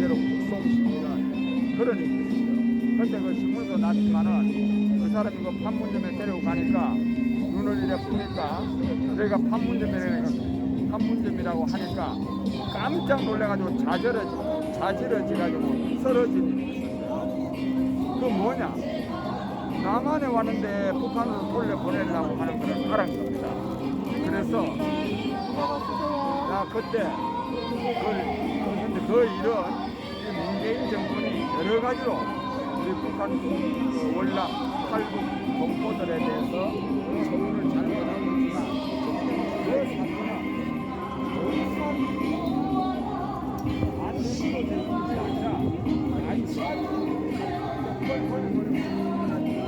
실제로 북송시키는 그런 일이었어요. 그때 그 신문도 났지만은 그 사람이 그 판문점에 데리고 가니까 눈을 이래 보니까 저희가 판문점이라고 하니까 깜짝 놀래가지고 자지러지가지고 쓰러진 일이 있었어요. 그 뭐냐? 남한에 왔는데 북한으로 돌려보내려고 하는 걸 알은 겁니다. 그래서 그때 그 일은 이 문재인 정권이 여러 가지로 우리 북한 월남 탈북 동포들에 대해서 처분을 잘못하고 있지만 그 사건은 안심이 되는 것이 아니라 안심이 정말 보통 문제가 아니에요.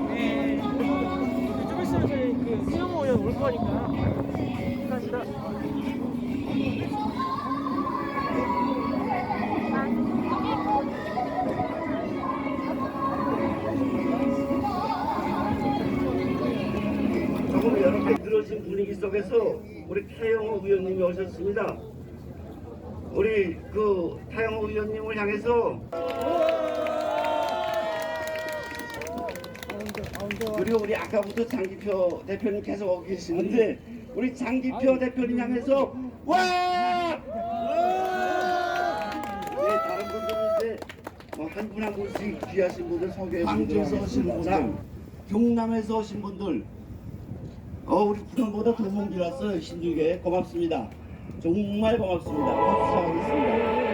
네. 좀 있으면 저희 그 수영모에 올 거니까. 감사합니다. 조금 이렇게 늘어진 분위기 속에서 우리 타영호 의원님이 오셨습니다. 우리 그 타영호 의원님을 향해서 그리고 우리 아까부터 장기표 대표님 계속 오고 계시는데 우리 장기표 대표님 향해서 와! 네, 다른 분들은 이제 한 분 한 분씩 귀하신 분들 소개해 광주에서 오신 분들, 경남에서 오신 분들 우리 부산보다 더 먼 길 왔어요. 힘들게 고맙습니다. 정말 고맙습니다. 박수 하겠습니다.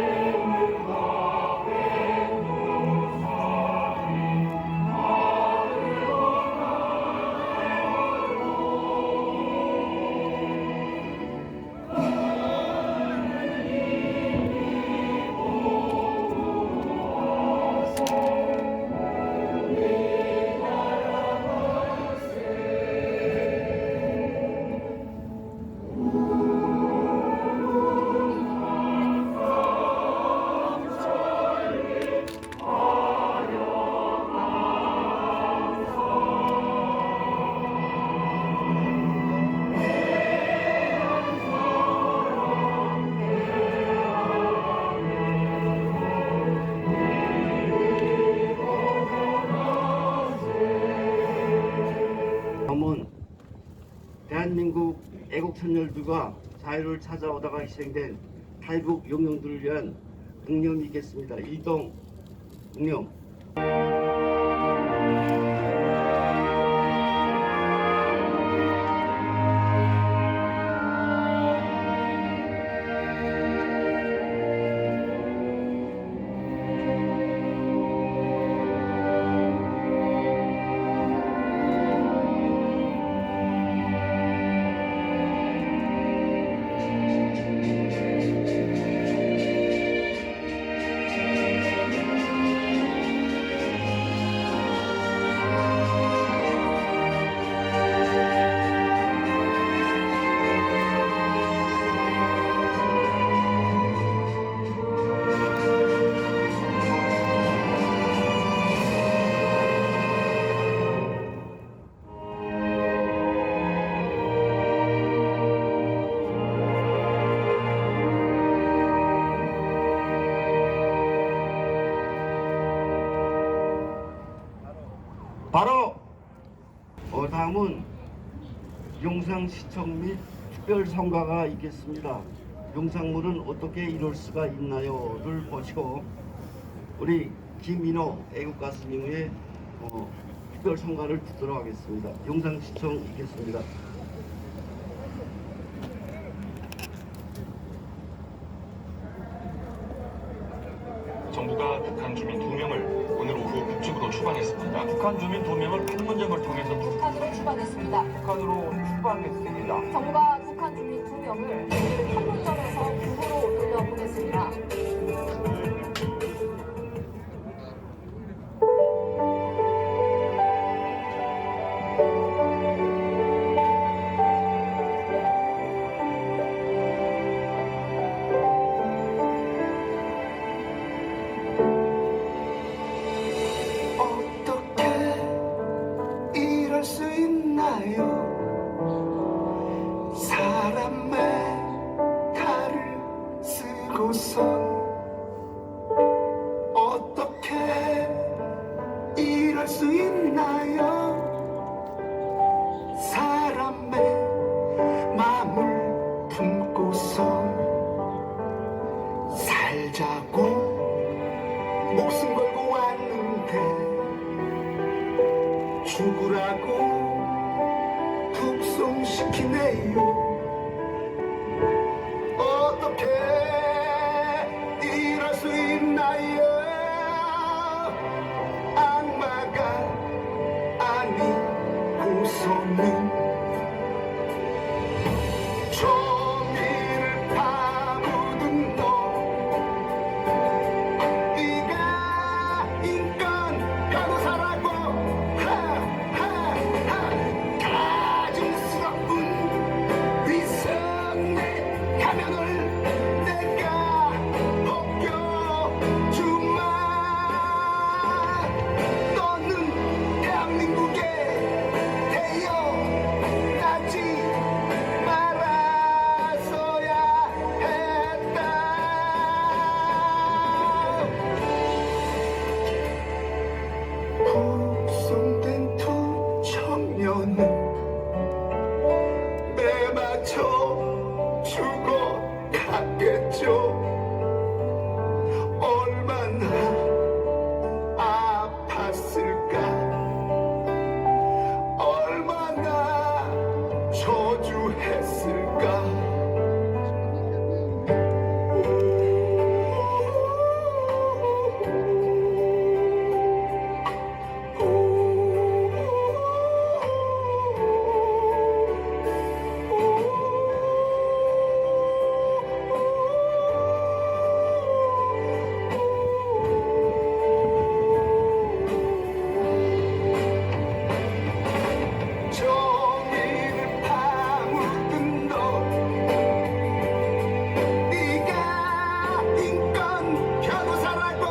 대한민국 애국 선열들과 자유를 찾아오다가 희생된 탈북 영령들을 위한 묵념이 있겠습니다. 일동 묵념. 바로 다음은 용상시청 및 특별성가가 있겠습니다. 용상물은 어떻게 이룰 수가 있나요?를 보시고 우리 김민호 애국가수님의 특별성가를 듣도록 하겠습니다. 용상시청 있겠습니다. 정부가 추방했습니다. 북한 주민 2명을 판문점을 통해서 북한으로 추방했습니다. 북한으로 출발했습니다. 정부가 북한 주민 2명을 내일 판문점에서 북으로 돌려보냈습니다. 어떻게 이럴 수 있나요? 사람의 칼을 쓰고선 어떻게 이럴 수 있나요? 사람의 마음을 품고선 살자고 목숨 걸고 왔는데 죽으라고 북송시키네요. 어떻게 이럴 수 있나요? 악마가 아니고서는 종일 파묻은 너 네가 인권 변호사라고 가증스러운 위선의 가면을 내가 벗겨주마. 너는 대한민국에 태어나지 말았어야 했다. 북송된 두 청년은 매맞춰 죽어갔겠죠. 얼마나 아팠을까, 얼마나 저주했을까. 종일 파묻은 너 네가 인권 변호사라고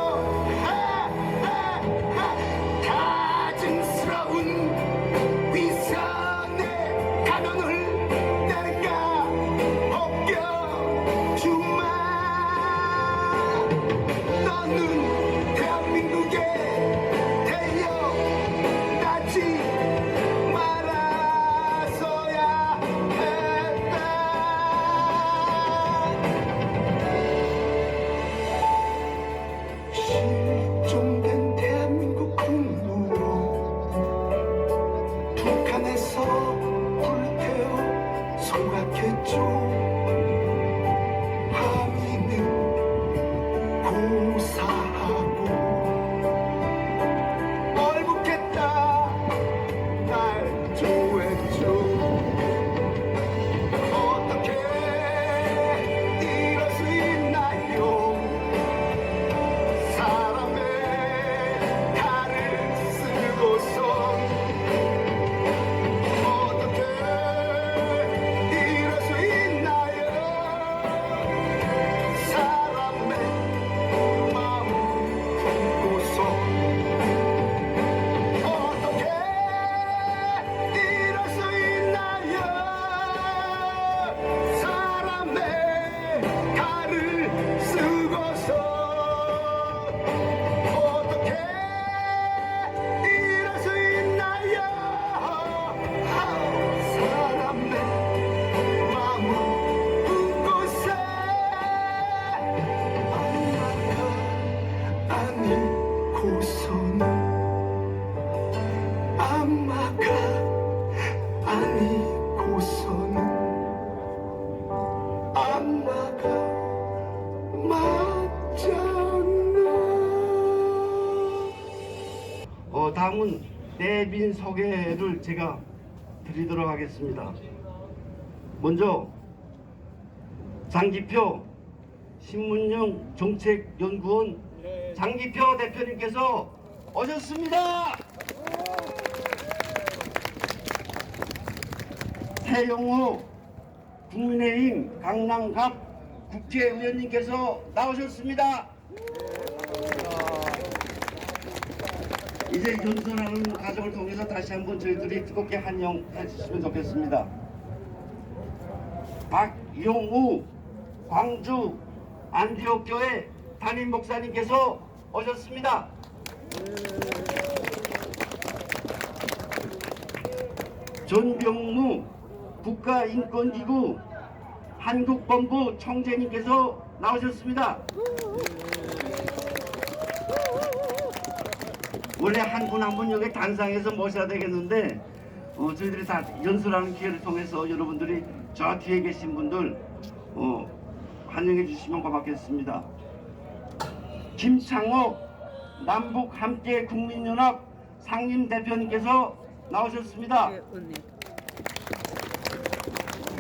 가증스러운 위선의 가면을 내가 벗겨주마. 너는 대한민국에 태어나지 말았어야 했다. 실종된 대한민국 군부로 북한에서 불태워 소각했죠. 항의는 고사하고 얼붙겠다 날조했죠. 어떻게 이럴 수 있나요? 사람의 칼을 쓰고선 어떻게 이럴 수 있나요? 사람의 마음 품고서 어떻게 이럴 수 있나요? 사람의 칼을 쓰고서 어떻게 이럴 수 있나요? 사람의 마음을 품고서 악마가 아니고서는 악마가 맞잖아. 다음은 내빈 소개를 제가 드리도록 하겠습니다. 먼저 장기표 신문영 정책연구원 장기표 대표님께서 오셨습니다. 태영호 국민의힘 강남갑 국회의원님께서 나오셨습니다. 이제 연설하는 과정을 통해서 다시 한번 저희들이 뜨겁게 환영해 주시면 좋겠습니다. 박용우 광주 안디옥교회 담임 목사님께서 오셨습니다. 전병무 국가인권기구 한국본부 총재님께서 나오셨습니다. 원래 한 분 한 분 여기 단상에서 모셔야 되겠는데 저희들이 다 연설하는 기회를 통해서 여러분들이 저 뒤에 계신 분들 환영해 주시면 고맙겠습니다. 김창호 남북 함께 국민연합 상임대표님께서 나오셨습니다.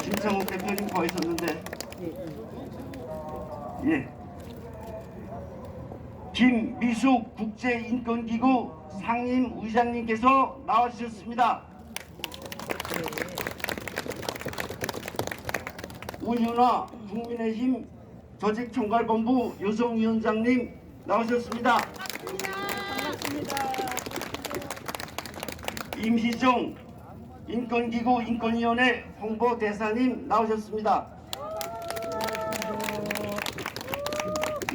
김창호 대표님 거기 있었는데 예. 김미숙 국제인권기구 상임의장님께서 나와주셨습니다. 운윤아 국민의힘 조직총괄본부 여성위원장님 나오셨습니다. 임희정 인권기구 인권위원회 홍보대사님 나오셨습니다.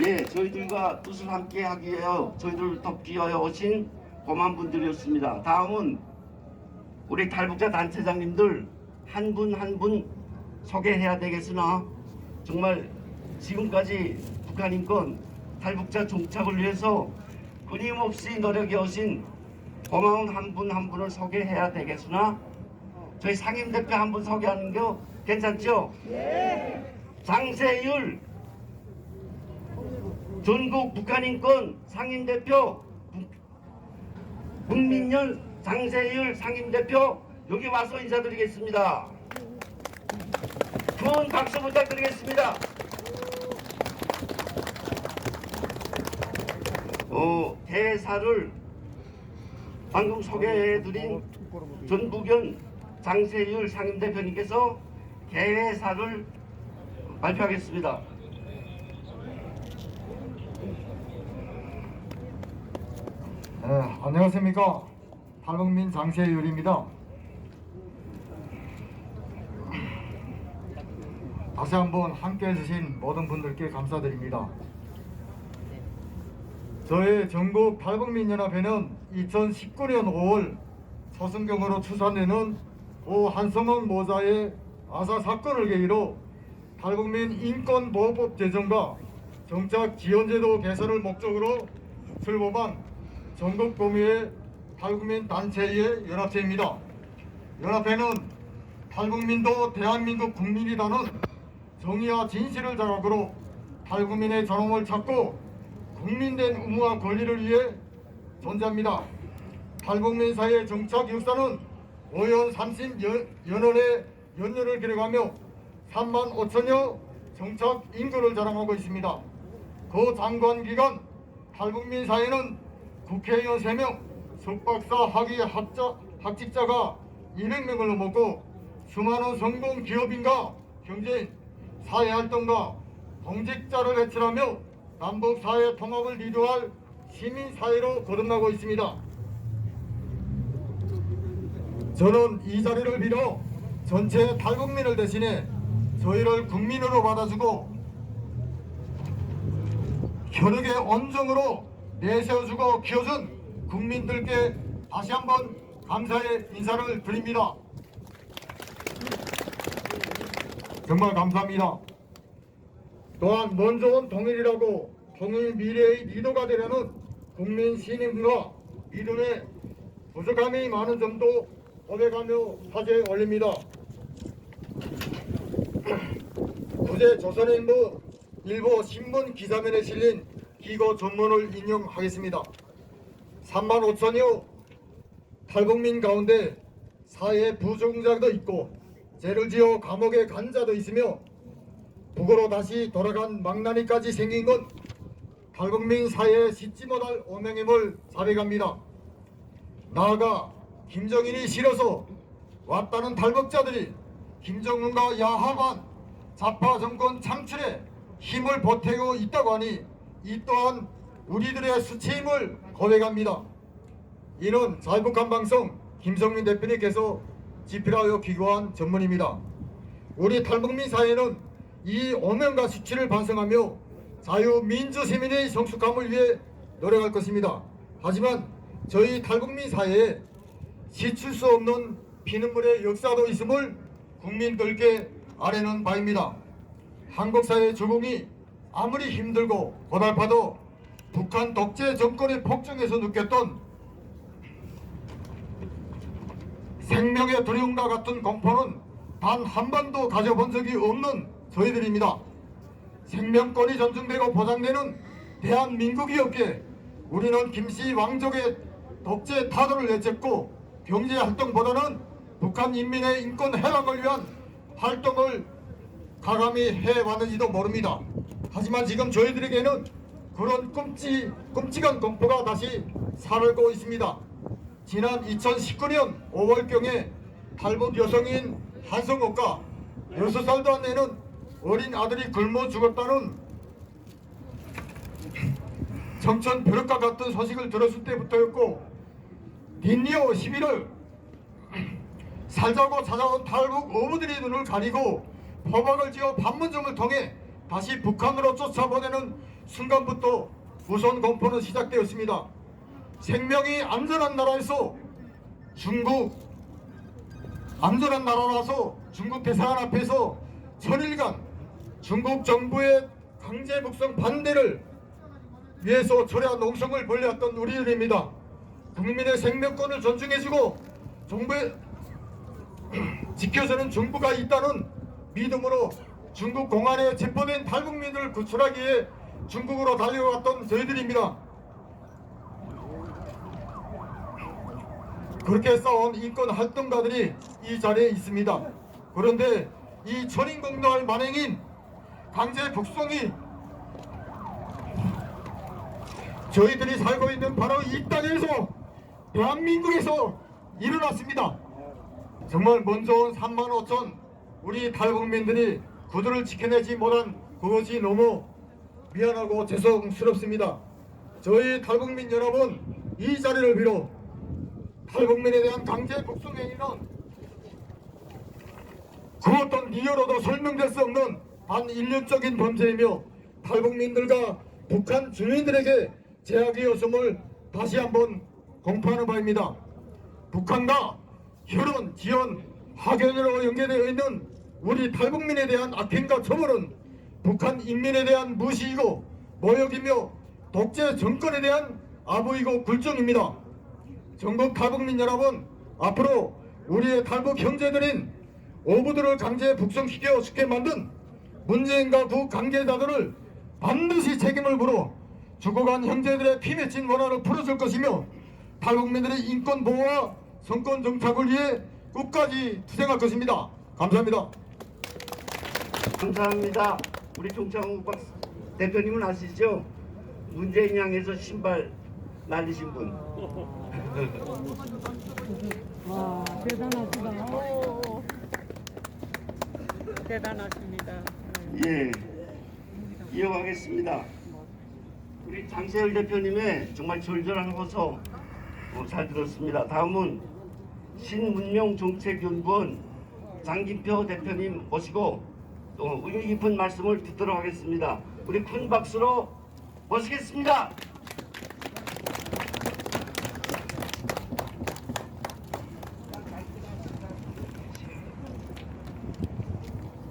예, 저희들과 뜻을 함께 하기 위하여 저희들을 돕기 위하여 오신 고마운 분들이었습니다. 다음은 우리 탈북자 단체장님들 한 분 한 분 소개해야 되겠으나 정말 지금까지 북한 인권 탈북자 종착을 위해서 끊임없이 노력해 오신 고마운 한 분 한 분을 소개해야 되겠으나 저희 상임대표 한 분 소개하는 게 괜찮죠? 네. 장세율 전국 북한인권 상임대표 국민연 장세율 상임대표 여기 와서 인사드리겠습니다. 큰 박수 부탁드리겠습니다. 대사를 방금 소개해드린 전북연 장세율 상임대표님께서 개회사를 발표하겠습니다. 네, 안녕하십니까. 탈북민 장세율입니다. 다시 한번 함께 해주신 모든 분들께 감사드립니다. 저희 전국 탈북민연합회는 2019년 5월 서순경으로 추산되는 고 한성원 모자의 아사 사건을 계기로 탈북민 인권보호법 제정과 정착 지원제도 개선을 목적으로 출범한 전국 범위의 탈북민 단체의 연합체입니다. 연합회는 탈북민도 대한민국 국민이라는 정의와 진실을 자각으로 탈북민의 존엄을 찾고 국민된 의무와 권리를 위해 존재합니다. 탈북민 사회 정착 역사는 5연 30여년의 연륜을 기록하며 3만 5천여 정착 인구를 자랑하고 있습니다. 그 장관 기간 탈북민 사회는 국회의원 3명, 석박사 학위 학직자가 200명을 넘었고 수많은 성공 기업인과 경제인, 사회활동가, 공직자를 배출하며 남북사회 통합을 리드할 시민사회로 거듭나고 있습니다. 저는 이 자리를 빌어 전체 탈북민을 대신해 저희를 국민으로 받아주고 혈육의 언정으로 내세워주고 키워준 국민들께 다시 한번 감사의 인사를 드립니다. 정말 감사합니다. 또한 먼저 온 통일이라고 통일 미래의 리더가 되려는 국민 신임과 믿음에 부족함이 많은 점도 고백하며 사죄에 올립니다. 어제 조선일보 일보 신문 기사면에 실린 기고 전문을 인용하겠습니다. 3만 5천여 탈북민 가운데 사회 부종자도 있고 죄를 지어 감옥에 간 자도 있으며 북으로 다시 돌아간 망나니까지 생긴 건 탈북민 사회에 씻지 못할 오명임을 자백합니다. 나아가 김정일이 싫어서 왔다는 탈북자들이 김정은과 야합한 좌파 정권 창출에 힘을 보태고 있다고 하니 이 또한 우리들의 수치임을 고백합니다. 이는 자유북한 방송 김성민 대표님께서 집필하여 기고한 전문입니다. 우리 탈북민 사회는 이 오명과 수치를 반성하며 자유민주시민의 성숙함을 위해 노력할 것입니다. 하지만 저희 탈북민 사회에 지칠 수 없는 피눈물의 역사도 있음을 국민들께 아뢰는 바입니다. 한국 사회의 적응이 아무리 힘들고 고달파도 북한 독재 정권의 폭정에서 느꼈던 생명의 두려움과 같은 공포는 단 한 번도 가져본 적이 없는 저희들입니다. 생명권이 존중되고 보장되는 대한민국이었기에 우리는 김씨 왕족의 독재 타도를 내쳤고 경제활동보다는 북한 인민의 인권 해방을 위한 활동을 가감히 해왔는지도 모릅니다. 하지만 지금 저희들에게는 그런 끔찍한 공포가 다시 살고 있습니다. 지난 2019년 5월경에 탈북 여성인 한성옥과 6살도 안 되는 어린 아들이 굶어 죽었다는 정천 벼락과 같은 소식을 들었을 때부터였고 뒷이어 11월 살자고 찾아온 탈북 어부들의 눈을 가리고 포박을 지어 판문점을 통해 다시 북한으로 쫓아보내는 순간부터 무서운 공포는 시작되었습니다. 생명이 안전한 나라에서 안전한 나라라서 중국 대사관 앞에서 천일간 중국 정부의 강제 북송 반대를 위해서 초래한 농성을 벌여왔던 우리들입니다. 국민의 생명권을 존중해주고 정부에 지켜주는 정부가 있다는 믿음으로 중국 공안에 체포된 탈북민들을 구출하기 위해 중국으로 달려왔던 저희들입니다. 그렇게 싸운 인권 활동가들이 이 자리에 있습니다. 그런데 이 천인공노할 만행인 강제 북송이 저희들이 살고 있는 바로 이 땅에서 대한민국에서 일어났습니다. 정말 먼저 온 3만 5천 우리 탈북민들이 구두를 지켜내지 못한 그것이 너무 미안하고 죄송스럽습니다. 저희 탈북민 여러분, 이 자리를 빌어 탈북민에 대한 강제 북송 행위는 그 어떤 이유로도 설명될 수 없는 반인륜적인 범죄이며 탈북민들과 북한 주민들에게 제약이었음을 다시 한번 공포하는 바입니다. 북한과 혈연, 지연, 학연으로 연계되어 있는 우리 탈북민에 대한 악행과 처벌은 북한 인민에 대한 무시이고 모욕이며 독재 정권에 대한 아부이고 굴종입니다. 전국 탈북민 여러분, 앞으로 우리의 탈북 형제들인 어부들을 강제 북송시켜 죽게 만든 문재인과 구 관계자들을 반드시 책임을 물어 죽어간 형제들의 피 맺힌 원한을 풀어줄 것이며 탈북민들의 인권 보호와 성권 정착을 위해 끝까지 투쟁할 것입니다. 감사합니다. 감사합니다. 우리 종창욱 대표님은 아시죠? 문재인 향해서 신발 날리신 분. 와, 대단하시다. 오. 대단하십니다. 예, 이어가겠습니다. 우리 장세열 대표님의 정말 절절한 호소 잘 들었습니다. 다음은 신문명정책연구원 장기표 대표님 모시고 또 의미 깊은 말씀을 듣도록 하겠습니다. 우리 큰 박수로 모시겠습니다.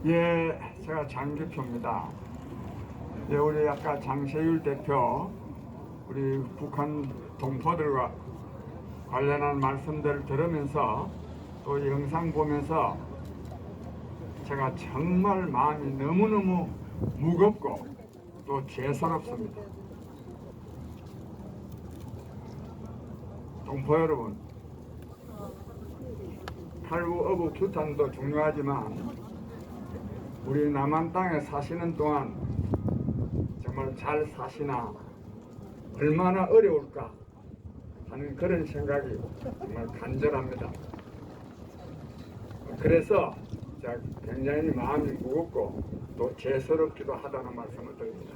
예, 제가 장기표입니다. 예, 우리 아까 장세율 대표, 우리 북한 동포들과 관련한 말씀들을 들으면서 또 영상 보면서 제가 정말 마음이 너무너무 무겁고 또 죄스럽습니다. 동포 여러분, 탈북 어부 규탄도 중요하지만 우리 남한 땅에 사시는 동안 정말 잘 사시나 얼마나 어려울까 하는 그런 생각이 정말 간절합니다. 그래서 제가 굉장히 마음이 무겁고 또 죄스럽기도 하다는 말씀을 드립니다.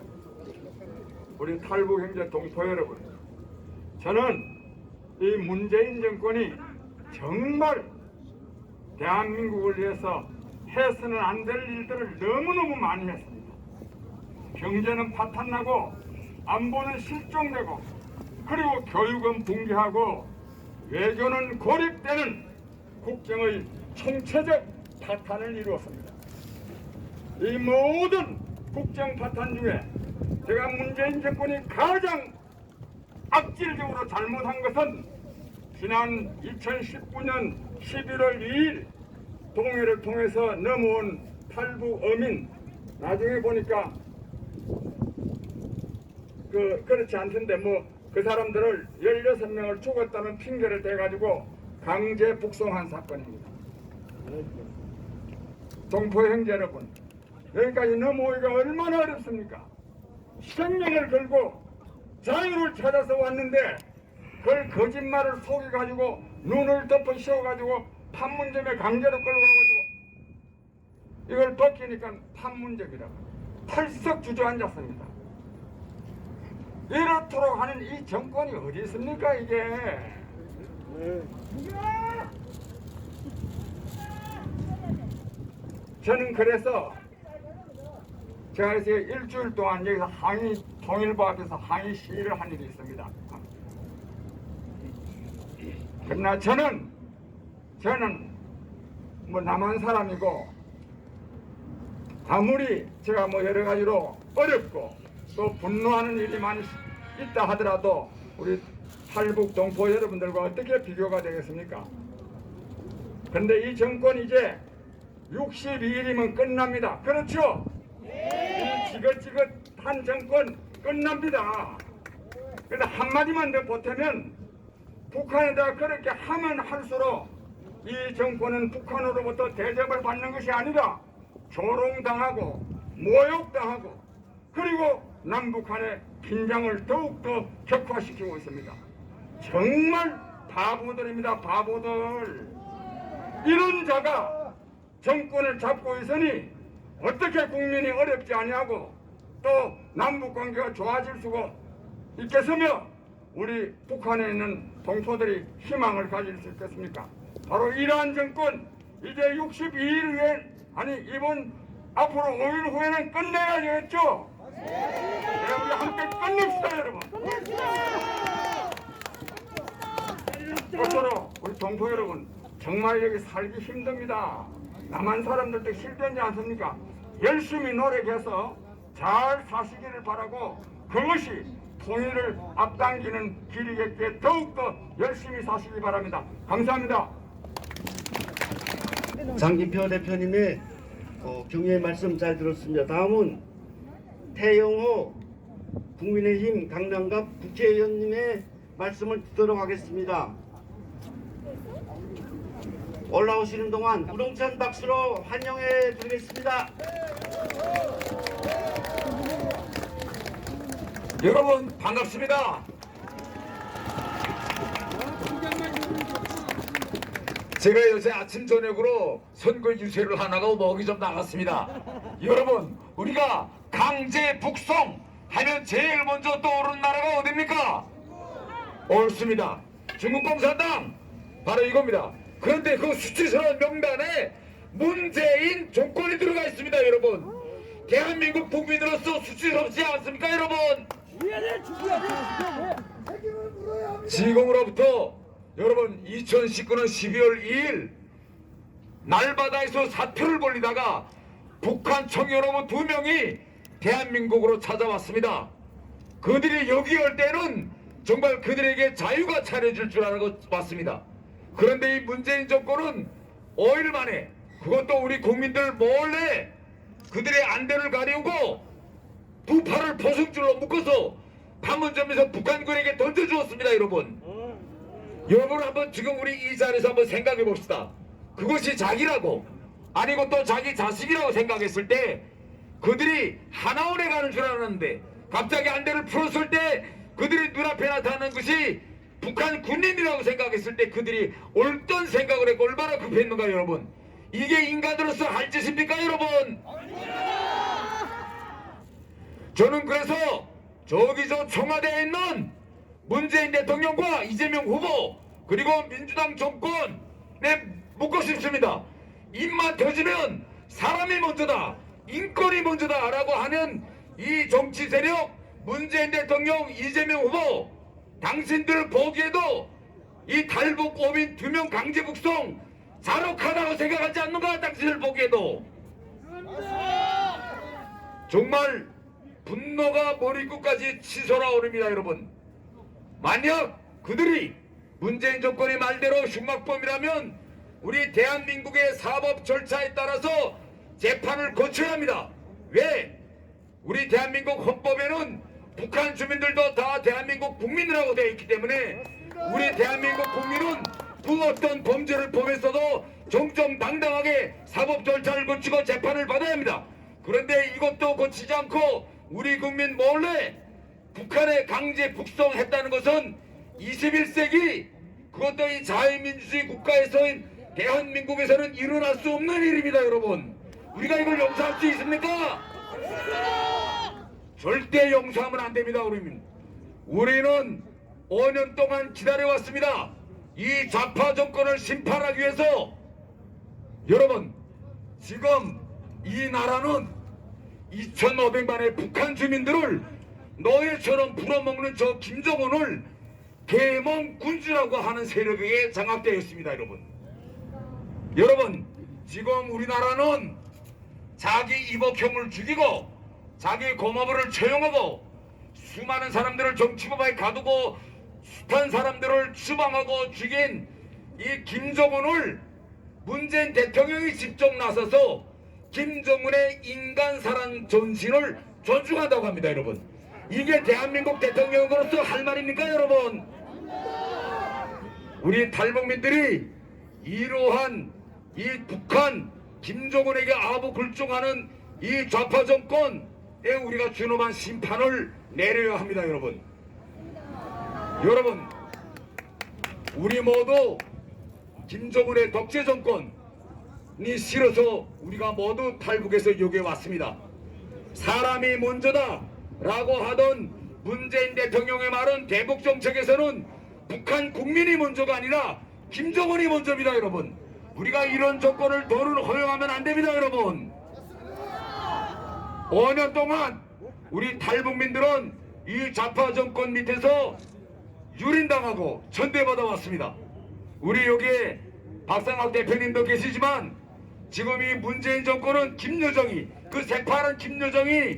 우리 탈북 형제 동포 여러분, 저는 이 문재인 정권이 정말 대한민국을 위해서 해서는 안 될 일들을 너무너무 많이 했습니다. 경제는 파탄나고 안보는 실종되고 그리고 교육은 붕괴하고 외교는 고립되는 국정의 총체적 파탄을 이루었습니다. 이 모든 국정 파탄 중에 제가 문재인 정권이 가장 악질적으로 잘못한 것은 지난 2019년 11월 2일 동해를 통해서 넘어온 탈북 어민, 나중에 보니까 그렇지 않던데 그 사람들을 16명을 죽었다는 핑계를 대가지고 강제 북송한 사건입니다. 동포 형제 여러분, 여기까지 넘어오기가 얼마나 어렵습니까? 생명을 걸고 자유를 찾아서 왔는데 그걸 거짓말을 속여가지고 눈을 덮어 씌워가지고 판문점에 강제로 끌고 가가지고 이걸 벗기니까 판문점이라고 털썩 주저앉았습니다. 이렇도록 하는 이 정권이 어디 있습니까 이게? 저는 그래서 제가 이제 일주일 동안 여기서 항의 통일부 앞에서 항의 시위를 한 일이 있습니다. 그러나 저는 남한 사람이고 아무리 제가 여러 가지로 어렵고 또 분노하는 일이 많이 있다 하더라도 우리 탈북 동포 여러분들과 어떻게 비교가 되겠습니까? 그런데 이 정권 이제 62일이면 끝납니다. 그렇죠? 이 지긋지긋한 정권 끝납니다. 그래서 한마디만 더 보태면 북한에다 그렇게 하면 할수록 이 정권은 북한으로부터 대접을 받는 것이 아니라 조롱당하고 모욕당하고 그리고 남북한의 긴장을 더욱더 격화시키고 있습니다. 정말 바보들입니다. 바보들. 이런 자가 정권을 잡고 있으니 어떻게 국민이 어렵지 아니하고 또 남북관계가 좋아질 수가 있겠으며 우리 북한에 있는 동포들이 희망을 가질 수 있겠습니까? 바로 이러한 정권 이제 62일 후에 이번 앞으로 5일 후에는 끝내야 되겠죠? 네, 우리 함께 끝냅시다 여러분. 그토록 우리 동포 여러분 정말 여기 살기 힘듭니다. 남한 사람들도 힘들지 않습니까? 열심히 노력해서 잘 사시기를 바라고 그것이 통일을 앞당기는 길이겠기에 더욱더 열심히 사시기 바랍니다. 감사합니다. 장기표 대표님의 격려의 말씀 잘 들었습니다. 다음은 태영호 국민의힘 강남갑 국회의원님의 말씀을 듣도록 하겠습니다. 올라오시는 동안 우렁찬 박수로 환영해 드리겠습니다. 여러분 반갑습니다. 제가 요새 아침 저녁으로 선거 유세를 하나가 먹이 좀 나갔습니다. 여러분 우리가 강제 북송 하면 제일 먼저 떠오르는 나라가 어딥니까? 옳습니다. 중국共产党 바로 이겁니다. 그런데 그 수치스러운 명단에 문재인 정권이 들어가 있습니다. 여러분 대한민국 국민으로서 수치스럽지 않습니까 여러분? 지공으로부터 여러분 2019년 12월 2일 날바다에서 사표를 벌리다가 북한 청년어머 2명이 대한민국으로 찾아왔습니다. 그들이 여기 올 때는 정말 그들에게 자유가 차려질 줄 알고 왔습니다. 그런데 이 문재인 정권은 5일 만에 그것도 우리 국민들 몰래 그들의 안대를 가리우고 두 팔을 포승줄로 묶어서 판문점에서 북한군에게 던져주었습니다. 여러분 한번 지금 우리 이 자리에서 한번 생각해 봅시다. 그것이 자기라고, 아니고 또 자기 자식이라고 생각했을 때 그들이 하나원에 가는 줄 알았는데 갑자기 안대를 풀었을 때 그들이 눈앞에 나타나는 것이 북한 군인이라고 생각했을 때 그들이 옳던 생각을 했고 얼마나 급했는가 여러분. 이게 인간으로서 할 짓입니까 여러분? 저는 그래서 저기 저 청와대에 있는 문재인 대통령과 이재명 후보 그리고 민주당 정권에 묻고 싶습니다. 입만 터지면 사람이 먼저다, 인권이 먼저다 라고 하는 이 정치 세력 문재인 대통령, 이재명 후보, 당신들 보기에도 이 탈북 오민 2명 강제 북송 잔혹하다고 생각하지 않는가? 당신들 보기에도 정말 분노가 머리끝까지 치솟아 오릅니다 여러분. 만약 그들이 문재인 정권의 말대로 흉악범이라면 우리 대한민국의 사법 절차에 따라서 재판을 거쳐야 합니다. 왜? 우리 대한민국 헌법에는 북한 주민들도 다 대한민국 국민이라고 되어 있기 때문에 우리 대한민국 국민은 그 어떤 범죄를 범했어도 정정당당하게 사법 절차를 거치고 재판을 받아야 합니다. 그런데 이것도 거치지 않고 우리 국민 몰래 북한에 강제 북송했다는 것은 21세기 그것도 이 자유민주주의 국가에서인 대한민국에서는 일어날 수 없는 일입니다 여러분. 우리가 이걸 용서할 수 있습니까? 절대 용서하면 안 됩니다. 우리는 5년 동안 기다려왔습니다. 이 좌파 정권을 심판하기 위해서. 여러분, 지금 이 나라는 2,500만의 북한 주민들을 노예처럼 불어먹는 저 김정은을 계몽 군주라고 하는 세력에게 장악되어 있습니다 여러분, 지금 우리나라는 자기 이복형을 죽이고 자기 고모부를 처형하고 수많은 사람들을 정치범에 가두고 숱한 사람들을 추방하고 죽인 이 김정은을 문재인 대통령이 직접 나서서 김정은의 인간사랑 전신을 존중한다고 합니다 여러분. 이게 대한민국 대통령으로서 할 말입니까 여러분? 우리 탈북민들이 이러한 이 북한 김정은에게 아부굴종하는 이 좌파 정권에 우리가 준엄한 심판을 내려야 합니다 여러분. 여러분, 우리 모두 김정은의 독재 정권이 싫어서 우리가 모두 탈북해서 여기에 왔습니다. 사람이 먼저다 라고 하던 문재인 대통령의 말은 대북 정책에서는 북한 국민이 먼저가 아니라 김정은이 먼저입니다 여러분. 우리가 이런 정권을 더는 허용하면 안 됩니다 여러분. 5년 동안 우리 탈북민들은 이 좌파 정권 밑에서 유린당하고 천대받아 왔습니다. 우리 여기에 박상학 대표님도 계시지만 지금 이 문재인 정권은 김여정이, 그 새파란 김여정이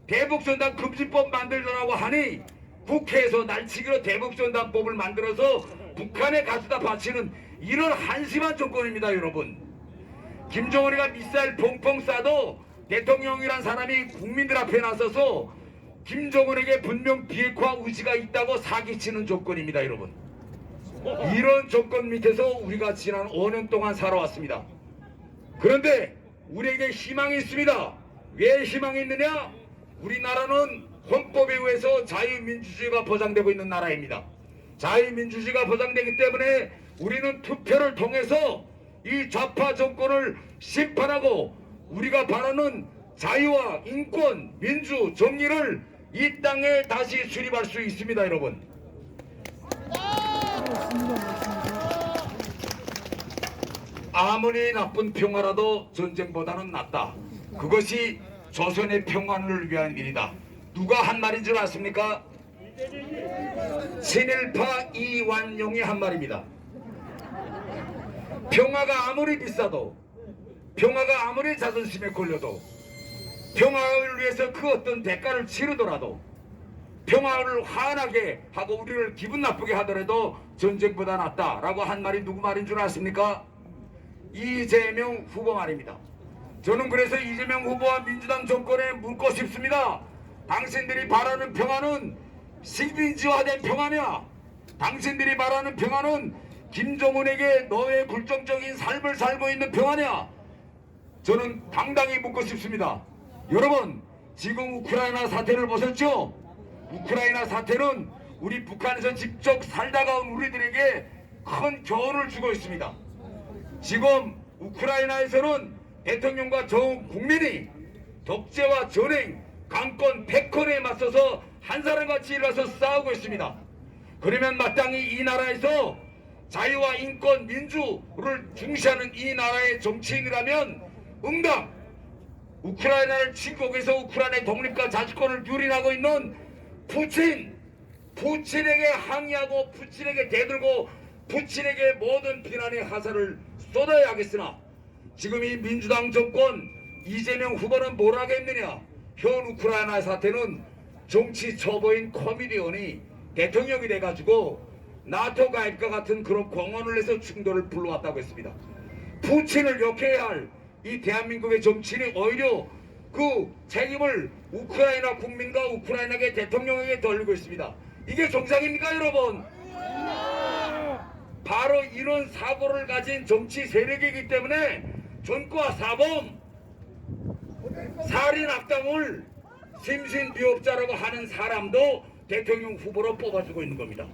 대북전단 금지법 만들자라고 하니 국회에서 날치기로 대북전단법을 만들어서 북한에 가져다 바치는 이런 한심한 정권입니다 여러분. 김정은이가 미사일 펑펑 쏴도 대통령이란 사람이 국민들 앞에 나서서 김정은에게 분명 비핵화 의지가 있다고 사기치는 조건입니다 여러분. 이런 조건 밑에서 우리가 지난 5년 동안 살아왔습니다. 그런데 우리에게 희망이 있습니다. 왜 희망이 있느냐? 우리나라는 헌법에 의해서 자유민주주의가 보장되고 있는 나라입니다. 자유민주주의가 보장되기 때문에 우리는 투표를 통해서 이 좌파 정권을 심판하고 우리가 바라는 자유와 인권, 민주, 정의를 이 땅에 다시 수립할 수 있습니다 여러분. 아무리 나쁜 평화라도 전쟁보다는 낫다. 그것이 조선의 평화를 위한 일이다. 누가 한 말인 줄 아십니까? 친일파 이완용이 한 말입니다. 평화가 아무리 비싸도, 평화가 아무리 자존심에 걸려도, 평화를 위해서 그 어떤 대가를 치르더라도, 평화를 환하게 하고 우리를 기분 나쁘게 하더라도 전쟁보다 낫다라고 한 말이 누구 말인 줄 아십니까? 이재명 후보 말입니다. 저는 그래서 이재명 후보와 민주당 정권에 묻고 싶습니다. 당신들이 바라는 평화는 식민지화된 평화냐? 당신들이 바라는 평화는 김정은에게 너의 불정적인 삶을 살고 있는 평화냐? 저는 당당히 묻고 싶습니다. 여러분, 지금 우크라이나 사태를 보셨죠? 우크라이나 사태는 우리 북한에서 직접 살다가 온 우리들에게 큰 교훈을 주고 있습니다. 지금 우크라이나에서는 대통령과 전 국민이 독재와 전행, 강권, 패권에 맞서서 한 사람같이 일어서 싸우고 있습니다. 그러면 마땅히 이 나라에서 자유와 인권, 민주를 중시하는 이 나라의 정치인이라면 응당! 우크라이나를 침공해서 우크라이나의 독립과 자주권을 유린하고 있는 푸틴에게 항의하고 푸틴에게 대들고 푸틴에게 모든 비난의 화살을 쏟아야 하겠으나 지금 이 민주당 정권 이재명 후보는 뭘 하겠느냐? 현 우크라이나 사태는 정치 초보인 코미디언이 대통령이 돼가지고 나토 가입과 같은 그런 공언을 해서 충돌을 불러왔다고 했습니다. 푸틴을 욕해야 할 이 대한민국의 정치인이 오히려 그 책임을 우크라이나 국민과 우크라이나의 대통령에게 돌리고 있습니다. 이게 정상입니까, 여러분? 바로 이런 사고를 가진 정치 세력이기 때문에 전과 사범, 살인 악당을 심신비업자라고 하는 사람도 대통령 후보로 뽑아주고 있는 겁니다.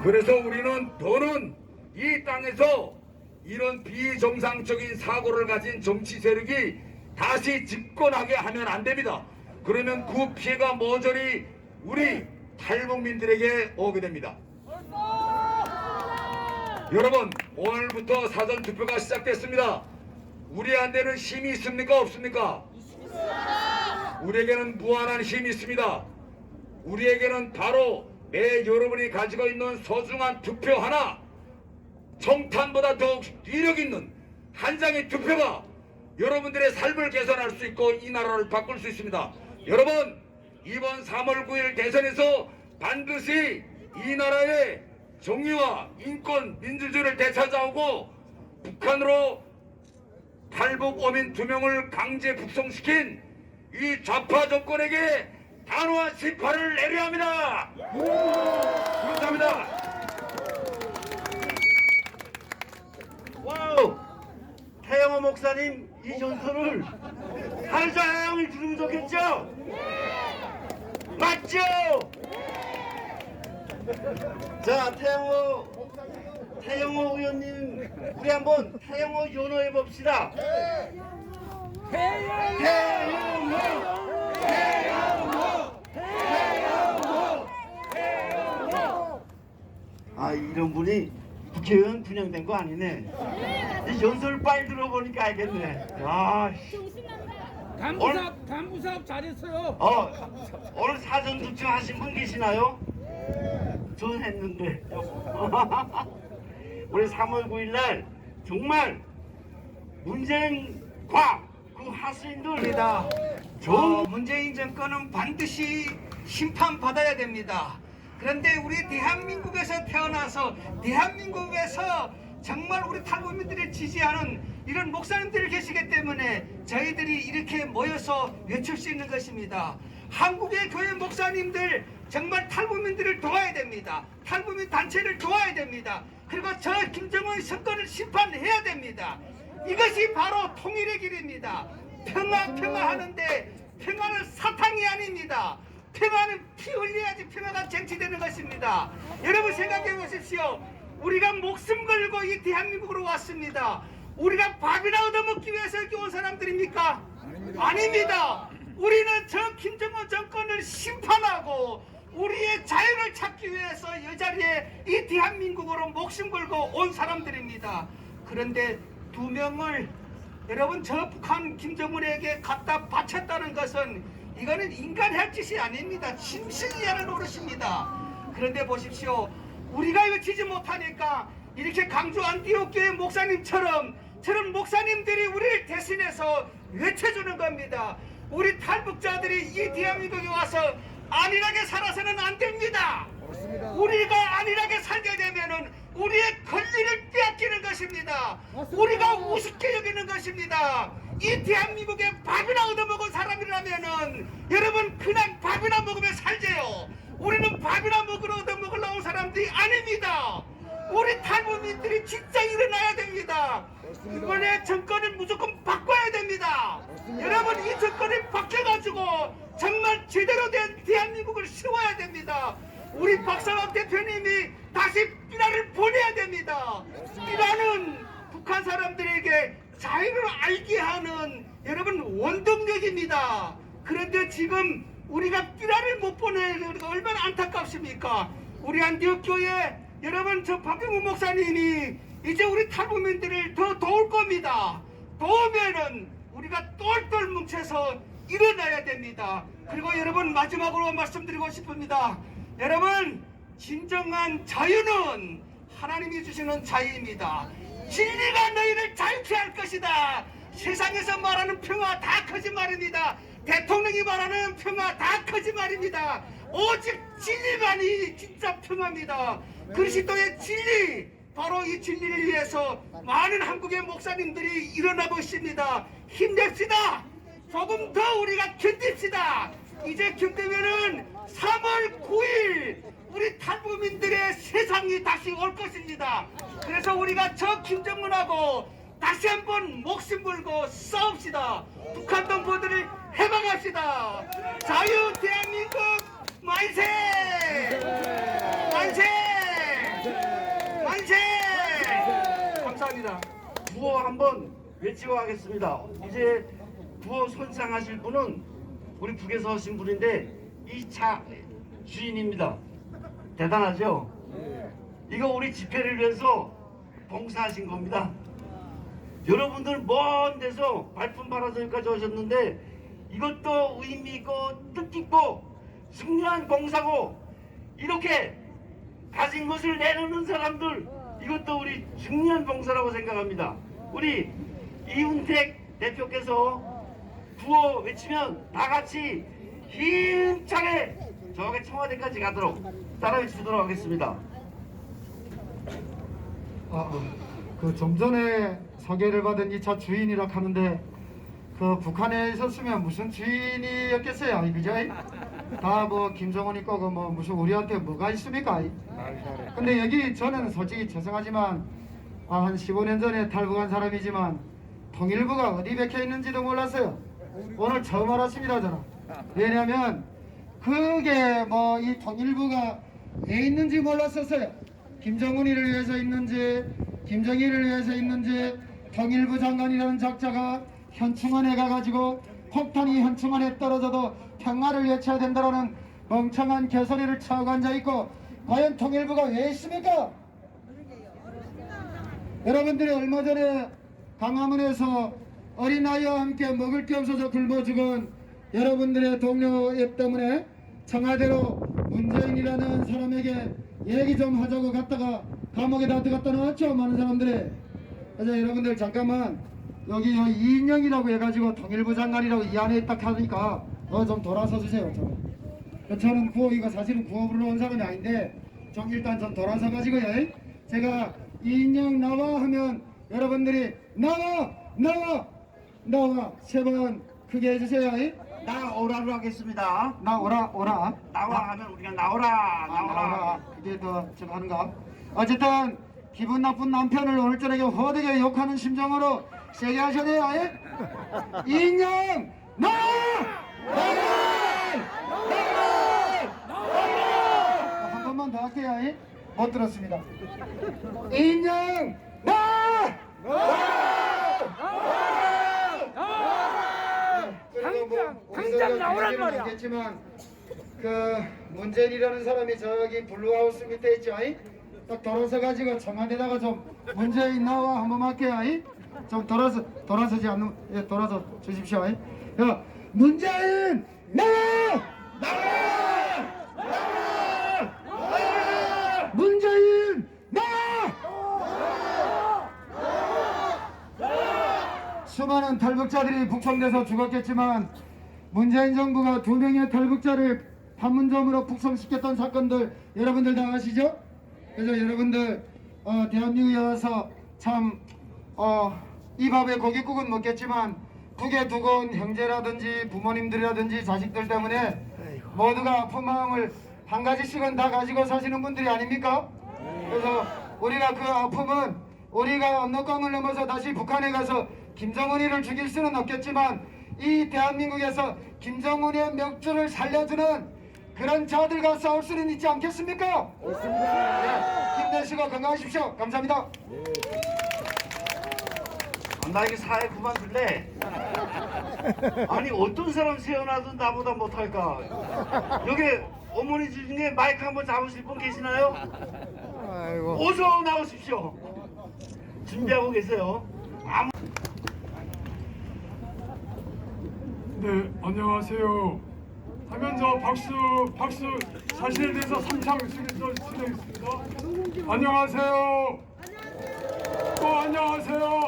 그래서 우리는 더는 이 땅에서 이런 비정상적인 사고를 가진 정치 세력이 다시 집권하게 하면 안 됩니다. 그러면 그 피해가 모조리 우리 탈북민들에게 오게 됩니다. 여러분, 오늘부터 사전투표가 시작됐습니다. 우리한테는 힘이 있습니까, 없습니까? 우리에게는 무한한 힘이 있습니다. 우리에게는 바로 매 여러분이 가지고 있는 소중한 투표 하나, 정탄보다 더욱 위력 있는 한 장의 투표가 여러분들의 삶을 개선할 수 있고 이 나라를 바꿀 수 있습니다. 여러분, 이번 3월 9일 대선에서 반드시 이 나라의 정의와 인권, 민주주의를 되찾아오고 북한으로 탈북 어민 2명을 강제 북송시킨 이 좌파 정권에게 단호한 심판을 내려야 합니다. 감사합니다. 와우! 태영호 목사님 이 전설을 하루 종일 들으면 좋겠죠? 맞죠? 자, 태영호 의원님, 우리 한번 태영호 연호해 봅시다. 아, 이런 분이 국회의원 분양된 거 아니네. 이 연설 빨리 들어보니까 알겠네. 아, 간부 사업 잘했어요. 오늘 사전 투표 하신 분 계시나요? 전 했는데. 우리 3월 9일 날 정말 문재인과 그 하수인들입니다. 문재인 정권은 반드시 심판받아야 됩니다. 그런데 우리 대한민국에서 태어나서 대한민국에서 정말 우리 탈북민들을 지지하는 이런 목사님들이 계시기 때문에 저희들이 이렇게 모여서 외칠 수 있는 것입니다. 한국의 교회 목사님들 정말 탈북민들을 도와야 됩니다. 탈북민 단체를 도와야 됩니다. 그리고 저 김정은 정권을 심판해야 됩니다. 이것이 바로 통일의 길입니다. 평화 하는데 평화는 사탕이 아닙니다. 평화는 피 흘려야지 평화가 쟁취되는 것입니다. 여러분 생각해 보십시오. 우리가 목숨 걸고 이 대한민국으로 왔습니다. 우리가 밥이나 얻어먹기 위해서 여기 온 사람들입니까? 아닙니다. 우리는 저 김정은 정권을 심판하고 우리의 자유를 찾기 위해서 이 자리에 이 대한민국으로 목숨 걸고 온 사람들입니다. 그런데 2명을 여러분 저 북한 김정은에게 갖다 바쳤다는 것은 이거는 인간 할 짓이 아닙니다. 심신이 하는 노릇입니다. 그런데 보십시오. 우리가 이거 지지 못하니까 이렇게 강주 안디옥교회 목사님처럼 저런 목사님들이 우리를 대신해서 외쳐주는 겁니다. 우리 탈북자들이 이 대한민국에 와서 안일하게 살아서는 안 됩니다. 우리가 안일하게 살게 되면은 우리의 권리를 빼앗기는 것입니다. 우리가 우습게 여기는 것입니다. 이 대한민국에 밥이나 얻어먹은 사람이라면은 여러분 그냥 밥이나 먹으면 살재요. 우리는 밥이나 얻어먹으러 온 사람들이 아닙니다. 우리 탈북민들이 진짜 일어나야 됩니다. 이번에 정권을 무조건 바꿔야 됩니다. 여러분 이 정권이 바뀌어가지고 정말 제대로 된 대한민국을 세워야 됩니다. 우리 박상학 대표님이 다시 삐라를 보내야 됩니다. 삐라는 북한 사람들에게 자유를 알게 하는 여러분 원동력입니다. 그런데 지금 우리가 삐라를 못 보내는 게 얼마나 안타깝습니까? 우리 안디옥교회 여러분 저 박병우 목사님이 이제 우리 탈북민들을 더 도울 겁니다. 도우면은 우리가 똘똘 뭉쳐서 일어나야 됩니다. 그리고 여러분 마지막으로 말씀드리고 싶습니다. 여러분 진정한 자유는 하나님이 주시는 자유입니다. 진리가 너희를 자유케 할 것이다. 세상에서 말하는 평화 다 거짓말입니다. 대통령이 말하는 평화 다 거짓말입니다. 오직 진리만이 진짜 평화입니다. 그리스도의 진리, 바로 이 진리를 위해서 많은 한국의 목사님들이 일어나고 있습니다. 힘냅시다. 조금 더 우리가 견딥시다. 이제 견디면은 3월 9일 우리 탈북민들의 세상이 다시 올 것입니다. 그래서 우리가 저 김정은하고 다시 한번 목숨 걸고 싸웁시다. 북한 동포들을 해방합시다. 자유 대한민국 만세! 만세! 만세! 감사합니다. 구호 한번 외치고 가겠습니다. 이제 구호 손상하실 분은 우리 북에서 오신 분인데 이 차 주인입니다. 대단하죠? 이거 우리 집회를 위해서 봉사하신 겁니다. 여러분들 먼 데서 발품 팔아서 여기까지 오셨는데 이것도 의미 있고 뜻깊고 중요한 봉사고, 이렇게 가진 것을 내놓는 사람들, 이것도 우리 중요한 봉사라고 생각합니다. 우리 이훈택 대표께서 구호 외치면 다 같이 힘차게 저기 청와대까지 가도록 따라해 주도록 하겠습니다. 그 좀 전에 소개를 받은 이 차 주인이라 하는데 그 북한에 있었으면 무슨 주인이었겠어요, 그죠? 다 뭐 김정은 있고 그 뭐 무슨 우리한테 뭐가 있습니까? 근데 여기 저는 솔직히 죄송하지만 한 15년 전에 탈북한 사람이지만 통일부가 어디 박혀 있는지도 몰랐어요. 오늘 처음 알았습니다, 저는. 왜냐면 그게 뭐 이 통일부가 왜 있는지 몰랐었어요. 김정은이를 위해서 있는지 김정일을 위해서 있는지 통일부 장관이라는 작자가 현충원에 가가지고 폭탄이 현충원에 떨어져도 평화를 외쳐야 된다라는 멍청한 개소리를 차고 앉아있고, 과연 통일부가 왜 있습니까? 여러분들이 얼마 전에 강화문에서 어린아이와 함께 먹을 게 없어서 굶어 죽은 여러분들의 동료 때문에 청와대로 문재인이라는 사람에게 얘기 좀 하자고 갔다가 감옥에다 들어갔다 나왔죠, 많은 사람들이. 그래서 여러분들 잠깐만, 여기 이인영이라고 해가지고 통일부 장관이라고 이 안에 딱 하니까 좀 돌아서 주세요. 저는 구호, 이거 사실은 구호 부르러 온 사람이 아닌데 좀 일단 좀 돌아서 가지고요. 제가 이인영 나와 하면 여러분들이 나와 세 번 크게 해주세요. 나오라로 하겠습니다. 나오라. 나와 하면 우리가 나오라. 그게 더 좀 하는가? 어쨌든 기분 나쁜 남편을 오늘 저녁에 허되게 욕하는 심정으로 세게 하셔야 돼요. 이인영 나와! 한 번만 더 할게요. 못 들었습니다. 이인영 나와! 당장 나오란 말이야. 알겠지만 그 문재인이라는 사람이 저기 블루하우스 밑에 있죠. 딱 돌아서 가지고 청와대다가 좀 문재인 나와 한번 할게요. 좀 돌아서지 않는, 돌아서 주십시오. 야, 문재인 나와! 문재인 나와! 수많은 탈북자들이 북송돼서 죽었겠지만 문재인 정부가 2명의 탈북자를 판문점으로 북송시켰던 사건들 여러분들 다 아시죠? 그래서 여러분들 대한민국에 와서 참 이 밥에 고깃국은 먹겠지만 북에 두고 온 형제라든지 부모님들이라든지 자식들 때문에 모두가 아픈 마음을 한 가지씩은 다 가지고 사시는 분들이 아닙니까? 그래서 우리가 그 아픔은 우리가 압록강을 넘어서 다시 북한에 가서 김정은이를 죽일 수는 없겠지만 이 대한민국에서 김정은의 명주를 살려주는 그런 자들과 싸울 수는 있지 않겠습니까? 네, 힘내시고 건강하십시오. 감사합니다. 나 이게 사회 그만둘래. 아니 어떤 사람 세워놔도 나보다 못할까. 여기 어머니 중에 마이크 한번 잡으실 분 계시나요? 어서 나오십시오. 준비하고 계세요. 네, 안녕하세요. 하면서 박수 사실에 대해서 3창 진행했습니다. 안녕하세요. 또 안녕하세요.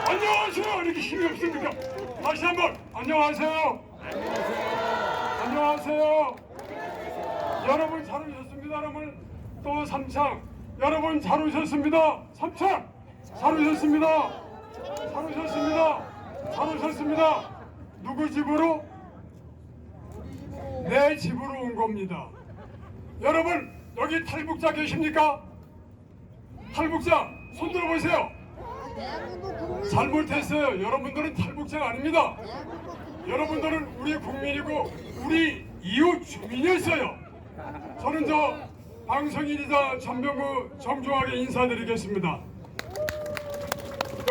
안녕하세요. 이렇게 힘이 없습니까? 다시 한번 안녕하세요. 안녕하세요. 여러분 잘 오셨습니다. 여러분 또 3창. 여러분 잘 오셨습니다. 3창 잘 오셨습니다. 잘 오셨습니다. 잘 오셨습니다. 누구 집으로? 내 집으로 온 겁니다. 여러분 여기 탈북자 계십니까? 탈북자 손 들어보세요. 잘못했어요. 여러분들은 탈북자가 아닙니다. 여러분들은 우리 국민이고 우리 이웃 주민이었어요. 저는 저 방송인이자 전병구 정중하게 인사드리겠습니다.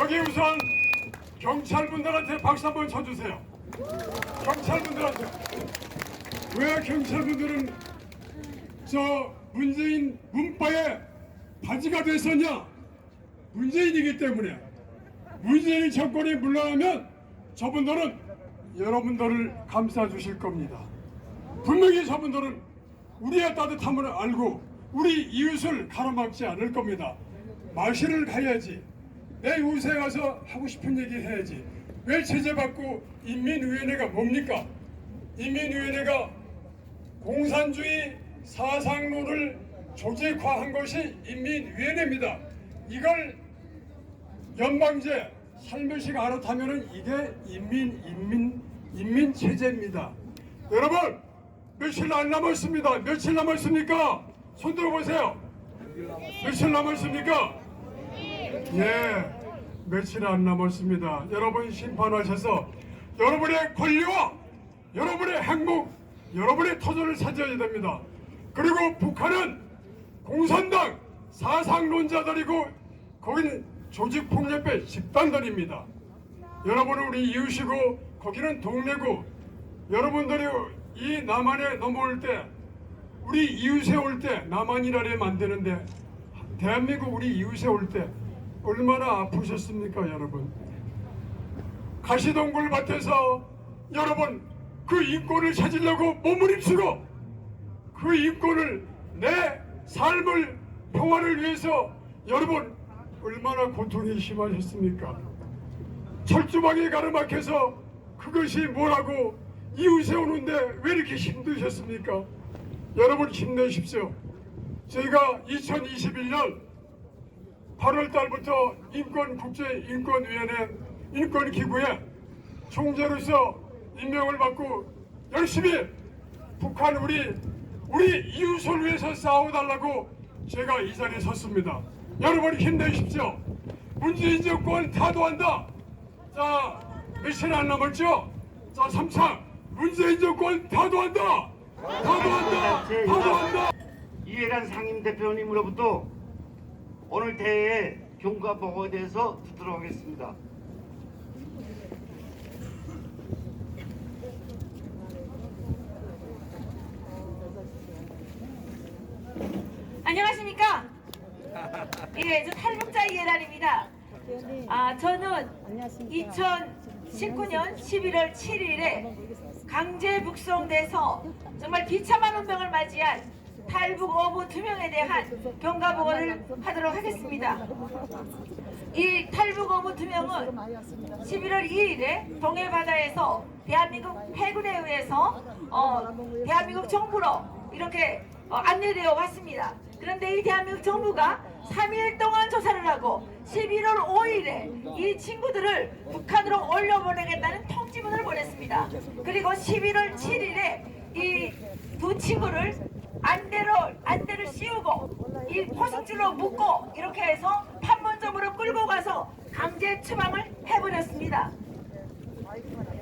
여기 우선 경찰분들한테 박수 한번 쳐주세요. 경찰분들한테. 왜 경찰분들은 저 문재인 문바에 바지가 됐었냐? 문재인이기 때문에. 문재인 정권이 물러나면 저분들은 여러분들을 감싸주실 겁니다. 분명히 저분들은 우리의 따뜻함을 알고 우리 이웃을 가로막지 않을 겁니다. 마실을 가야지. 내 이웃에 가서 하고 싶은 얘기 해야지. 왜 제재받고 인민위원회가 뭡니까? 인민위원회가 공산주의 사상론을 조직화한 것이 인민위원회입니다. 이걸 연방제 살며시 갈아타면은 이게 인민체제입니다. 여러분 며칠 안 남았습니다. 며칠 남았습니까? 손 들어보세요. 며칠 남았습니까? 예, 며칠 안 남았습니다. 여러분 심판하셔서 여러분의 권리와 여러분의 행복, 여러분의 터전을 찾아야 됩니다. 그리고 북한은 공산당 사상론자들이고 거기는 조직폭력배 집단들입니다. 여러분은 우리 이웃이고 거기는 동네고 여러분들이 이 남한에 넘어올 때 우리 이웃에 올 때 남한이라래 만드는데 대한민국 우리 이웃에 올 때 얼마나 아프셨습니까 여러분. 가시동굴 밭에서 여러분 그 인권을 찾으려고 몸을 입수고 그 인권을 내 삶을 평화를 위해서 여러분 얼마나 고통이 심하셨습니까. 철조망에 가로막혀서 그것이 뭐라고 이웃에 오는데 왜 이렇게 힘드셨습니까. 여러분 힘내십시오. 저희가 2021년 8월 달부터 인권국제인권위원회 인권기구에 총재로서 임명을 받고 열심히 북한 우리 이웃을 위해서 싸워달라고 제가 이 자리에 섰습니다. 여러분 힘내십시오. 문재인 정권 타도한다. 자 며칠 안 남았죠. 자 3창 문재인 정권 타도한다. 타도한다. 이해관 상임대표님으로부터 오늘 대회의 경과 보고에 대해서 듣도록 하겠습니다. 안녕하십니까? 예, 저 탈북자 이해란입니다. 저는 2019년 11월 7일에 강제 북송돼서 정말 비참한 운명을 맞이한 탈북 어부 2명에 대한 경과보고를 하도록 하겠습니다. 이 탈북 어부 2명은 11월 2일에 동해바다에서 대한민국 해군에 의해서 대한민국 정부로 이렇게 안내되어 왔습니다. 그런데 이 대한민국 정부가 3일 동안 조사를 하고 11월 5일에 이 친구들을 북한으로 올려보내겠다는 통지문을 보냈습니다. 그리고 11월 7일에 이 두 친구를 안대를 씌우고 이 포승줄로 묶고 이렇게 해서 판문점으로 끌고 가서 강제 추방을 해버렸습니다.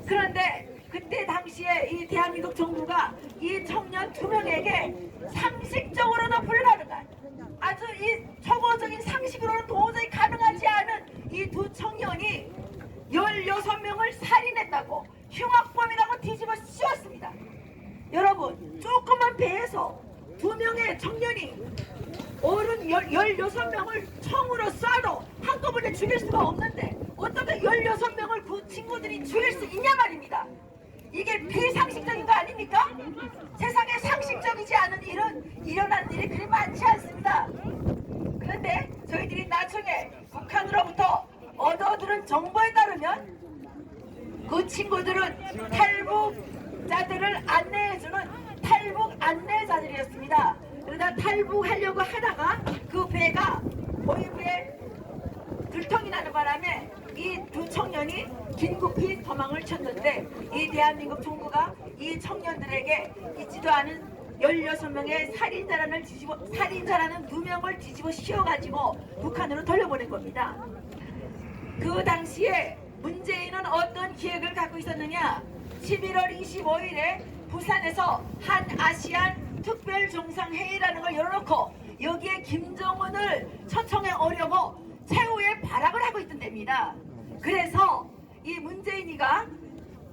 그런데 그때 당시에 이 대한민국 정부가 이 청년 2명에게 상식적으로도 불가능한 아주 이 초보적인 상식으로는 도저히 가능하지 않은 이 두 청년이 16명을 살인했다고 흉악범이라고 뒤집어 씌웠습니다. 여러분, 조그만 배에서 2명의 청년이 어른 16명을 총으로 쏴도 한꺼번에 죽일 수가 없는데 어떻게 16명을 그 친구들이 죽일 수 있냐 말입니다. 이게 비상식적인 거 아닙니까? 세상에 상식적이지 않은 일은 일어난 일이 그리 많지 않습니다. 그런데 저희들이 나중에 북한으로부터 얻어들은 정보에 따르면 그 친구들은 탈북자들을 안내해주는 탈북 안내자들이었습니다. 그러다 탈북하려고 하다가 그 배가 호위부에 들통이 나는 바람에 이 두 청년이 긴급히 도망을 쳤는데 이 대한민국 정부가 이 청년들에게 있지도 않은 16명의 살인자라는 2명을 뒤집어 씌워가지고 북한으로 돌려보낸 겁니다. 그 당시에 문재인은 어떤 기획을 갖고 있었느냐? 11월 25일에 부산에서 한 아시안 특별정상회의라는 걸 열어놓고 여기에 김정은을 초청해 오려고 최후의 발악을 하고 있던 데입니다. 그래서 이 문재인이가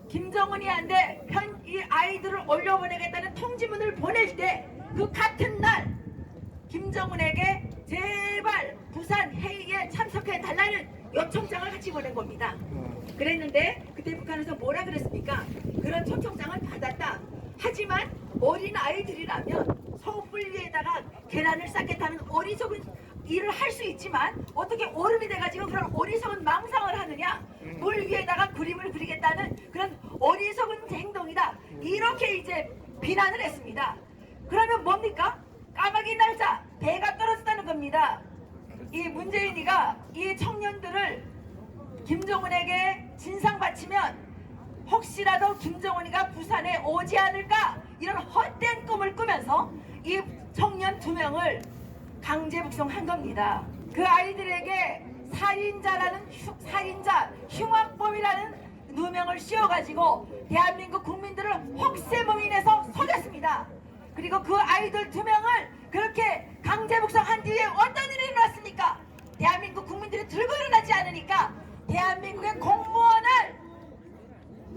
김정은이한테 이 아이들을 올려보내겠다는 통지문을 보낼 때 그 같은 날 김정은에게 제발 부산 회의에 참석해 달라는 요청장을 같이 보낸 겁니다. 그랬는데 그때 북한에서 뭐라 그랬습니까? 그런 초청장을 받았다. 하지만 어린 아이들이라면 소불 위에다가 계란을 쌓겠다는 어리석은 일을 할 수 있지만 어떻게 어른이 돼가지고 그런 어리석은 망상을 하느냐? 물 위에다가 그림을 그리겠다는 그런 어리석은 행동이다. 이렇게 이제 비난을 했습니다. 그러면 뭡니까? 까마귀 날짜 배가 떨어졌다는 겁니다. 이 문재인이가 이 청년들을 김정은에게 진상 바치면 혹시라도 김정은이가 부산에 오지 않을까 이런 헛된 꿈을 꾸면서 이 청년 2명을 강제 북송한 겁니다. 그 아이들에게 살인자, 흉악범이라는 누명을 씌워가지고 대한민국 국민들을 혹세무민해서 속였습니다. 그리고 그 아이들 2명을 그렇게 강제 북송한 뒤에 어떤 일이 일어났습니까? 대한민국 국민들이 들고 일어나지 않으니까 대한민국의 공무원을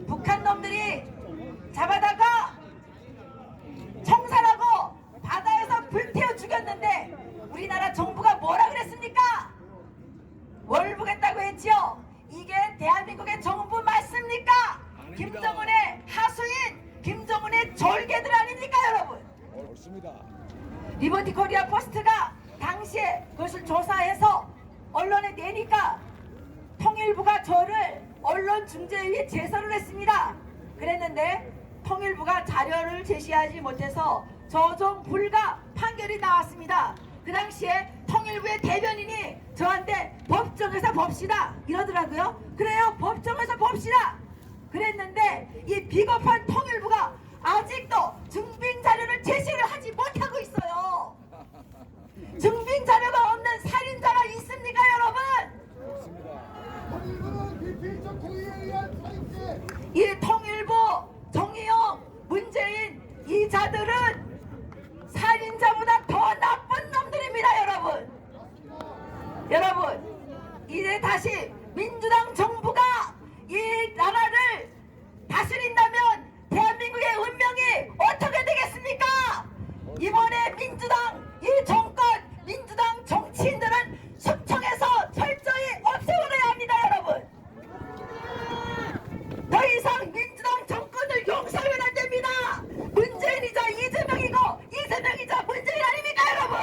북한 놈들이 잡아다가 청산하고 바다에서 불태워 죽였는데 우리나라 정부가 뭐라 그랬습니까? 뭘 보겠다고 했죠? 이게 대한민국의 정부 맞습니까? 김정은의 하수인, 김정은의 졸개들 아닙니까 여러분? 그렇습니다. 리버티 코리아 포스트가 당시에 그것을 조사해서 언론에 내니까 통일부가 저를 언론중재위에 제소를 했습니다. 그랬는데 통일부가 자료를 제시하지 못해서 저종 불가 판결이 나왔습니다. 그 당시에 통일부의 대변인이 저한테 법정에서 봅시다 이러더라고요. 그래요, 법정에서 봅시다 그랬는데 이 비겁한 통일부가 아직도 증빙 자료를 제시를 하지 못하고 있어요. 증빙 자료가 없는 살인자가 있습니까 여러분? 이 통일부, 정의용, 문재인 이 자들은 살인자보다 더 나쁜 놈들입니다 여러분. 여러분, 이제 다시 민주당 정부가 이 나라를 다스린다면 대한민국의 운명이 어떻게 되겠습니까? 이번에 민주당 이 정권, 민주당 정치인들은 숙청에서 철저히 없애버려야 합니다 여러분. 더 이상 민주당 정권을 용서하면 안 됩니다. 문재인이자 이재명이고 이재명이자 문재인 아닙니까 여러분?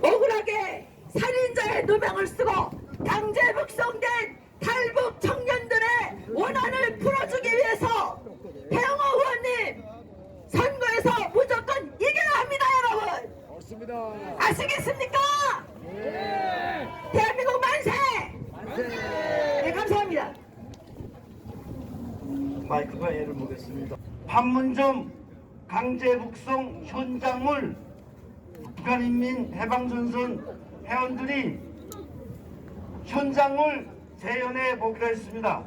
억울하게 살인자의 누명을 쓰고 강제 북송된 탈북 청년들의 원한을 풀어주기 위해서 태영호 의원님 선거에서 무조건 이겨야 합니다 여러분. 맞습니다. 아시겠습니까? 네. 대한민국 만세! 네, 감사합니다. 마이크가 예를 보겠습니다. 판문점 강제 북송 현장을 북한인민해방전선 회원들이 현장을 재연해 보기로 했습니다.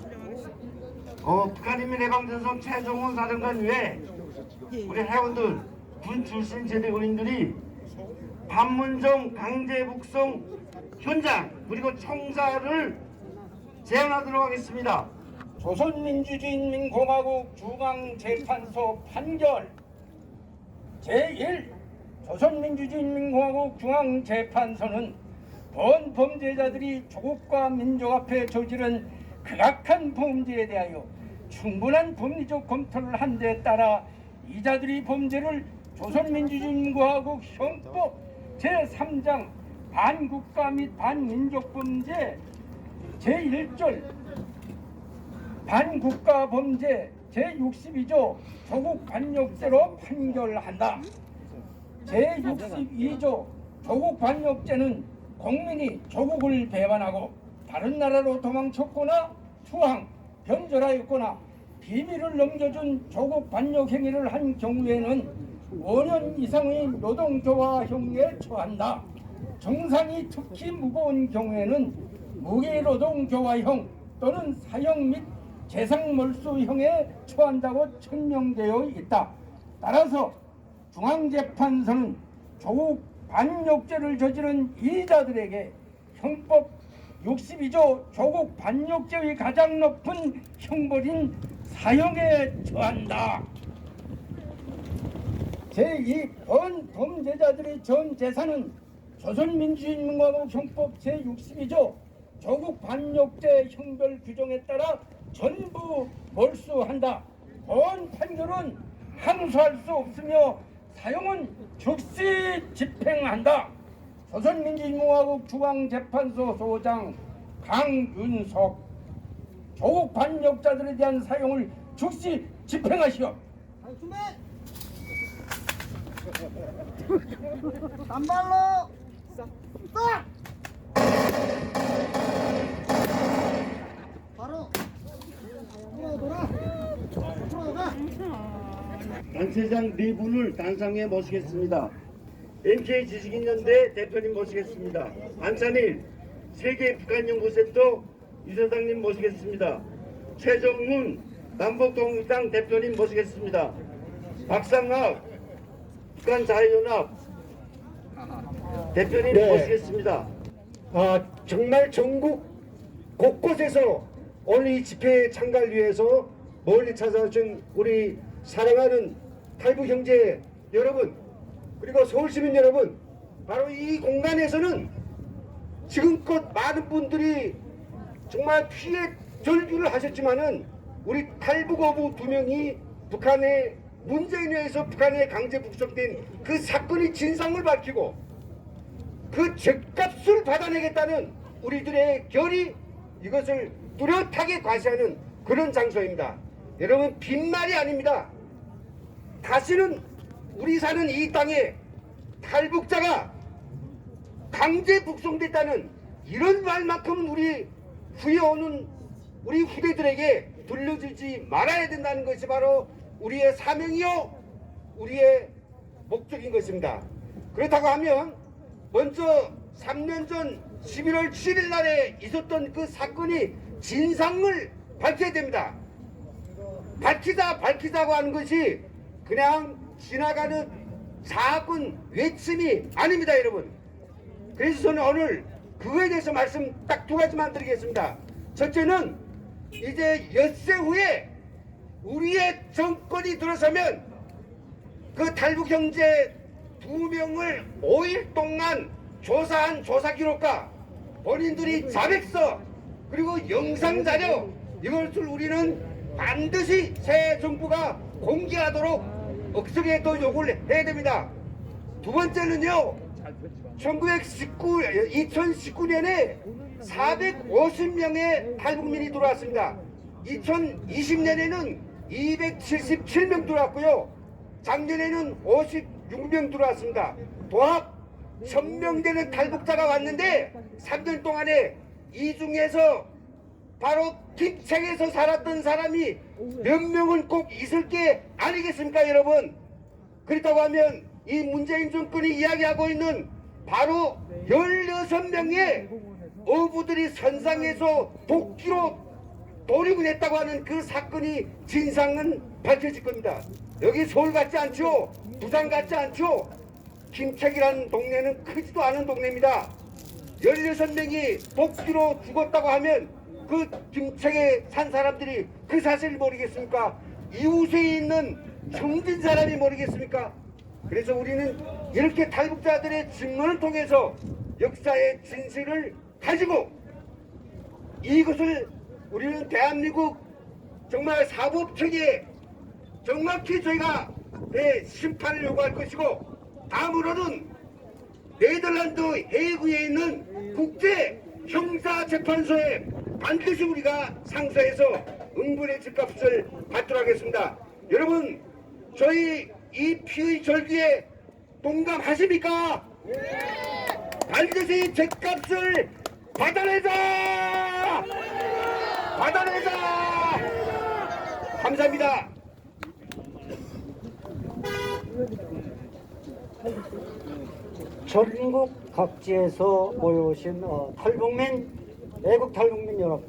북한인민해방전선 최종훈 사령관 외에 우리 회원들, 군 출신 제대군인들이 판문점 강제 북송 현장 그리고 총사를 재연하도록 하겠습니다. 조선민주주의인민공화국 중앙재판소 판결 제1 조선민주주의인민공화국 중앙재판소는 본 범죄자들이 조국과 민족 앞에 저지른 극악한 범죄에 대하여 충분한 법리적 검토를 한 데 따라 이자들이 범죄를 조선민주주의인민공화국 형법 제3장 반국가 및 반민족 범죄 제1절 반국가 범죄 제62조 조국 반역죄로 판결한다. 제62조 조국 반역죄는 국민이 조국을 배반하고 다른 나라로 도망쳤거나 투항, 변절하였거나 비밀을 넘겨준 조국 반역 행위를 한 경우에는 5년 이상의 노동조화형에 처한다. 정상이 특히 무거운 경우에는 무기노동조화형 또는 사형 및 재상몰수형에 처한다고 천명되어 있다. 따라서 중앙재판소는 조국 반역죄를 저지른 이자들에게 형법 62조 조국 반역죄의 가장 높은 형벌인 사형에 처한다. 제2 본 범죄자들의 전 재산은 조선민주주의인민공화국 형법 제62조 조국 반역죄 형벌 규정에 따라 전부 몰수한다. 본 판결은 항소할 수 없으며 사형은 즉시 집행한다. 조선민주주의인민공화국 중앙재판소 소장 강윤석 조국 반역자들에 대한 사형을 즉시 집행하시오. 단발로 싹 바로 돌아 단체장 4분을 단상에 모시겠습니다. NK지식인연대 대표님 모시겠습니다. 안찬일 세계 북한연구센터 이사장님 모시겠습니다. 최정훈 남북통일당 대표님 모시겠습니다. 박상학 북한자유연합 대표님 모시겠습니다. 정말 전국 곳곳에서 오늘 이 집회에 참가를 위해서 멀리 찾아오신 우리 사랑하는 탈북 형제 여러분, 그리고 서울시민 여러분, 바로 이 공간에서는 지금껏 많은 분들이 정말 피해 절규를 하셨지만은 우리 탈북 어부 2명이 북한의 문재인에 의해서 북한에 강제 북송된 그 사건의 진상을 밝히고 그 죗값을 받아내겠다는 우리들의 결의, 이것을 뚜렷하게 과시하는 그런 장소입니다. 여러분, 빈말이 아닙니다. 다시는 우리 사는 이 땅에 탈북자가 강제 북송됐다는 이런 말만큼은 우리 후에 오는 우리 후대들에게 들려주지 말아야 된다는 것이 바로 우리의 사명이요 우리의 목적인 것입니다. 그렇다고 하면 먼저 3년 전 11월 7일 날에 있었던 그 사건이 진상을 밝혀야 됩니다. 밝히자고 하는 것이 그냥 지나가는 작은 외침이 아닙니다, 여러분. 그래서 저는 오늘 그거에 대해서 말씀 딱 2가지만 드리겠습니다. 첫째는 이제 엿새 후에 우리의 정권이 들어서면 그 탈북 형제 2명을 5일 동안 조사한 조사 기록과 본인들이 자백서 그리고 영상자료, 이것을 우리는 반드시 새 정부가 공개하도록 억석에도 요구를 해야 됩니다. 2번째는요, 2019년에 450명의 탈북민이 들어왔습니다. 2020년에는 277명 들어왔고요. 작년에는 56명 들어왔습니다. 도합 1000명 되는 탈북자가 왔는데 3년 동안에 이 중에서 바로 김책에서 살았던 사람이 몇 명은 꼭 있을 게 아니겠습니까, 여러분? 그렇다고 하면 이 문재인 정권이 이야기하고 있는 바로 16명의 어부들이 선상에서 도끼로 도륙을 했다고 하는 그 사건이 진상은 밝혀질 겁니다. 여기 서울 같지 않죠? 부산 같지 않죠? 김책이라는 동네는 크지도 않은 동네입니다. 16명이 도끼로 죽었다고 하면 그 김책에 산 사람들이 그 사실을 모르겠습니까? 이웃에 있는 숨진 사람이 모르겠습니까? 그래서 우리는 이렇게 탈북자들의 증언을 통해서 역사의 진실을 가지고 이것을 우리는 대한민국 정말 사법체계에 정확히 저희가 심판을 요구할 것이고, 다음으로는 네덜란드 헤이그에 있는 국제 형사재판소에 반드시 우리가 상소해서 응분의 집값을 받도록 하겠습니다. 여러분, 저희 이 피의 절규에 동감하십니까? 반드시 집값을 받아내자! 받아내자! 감사합니다. 전국 각지에서 모여오신 탈북민, 애국 탈북민 여러분,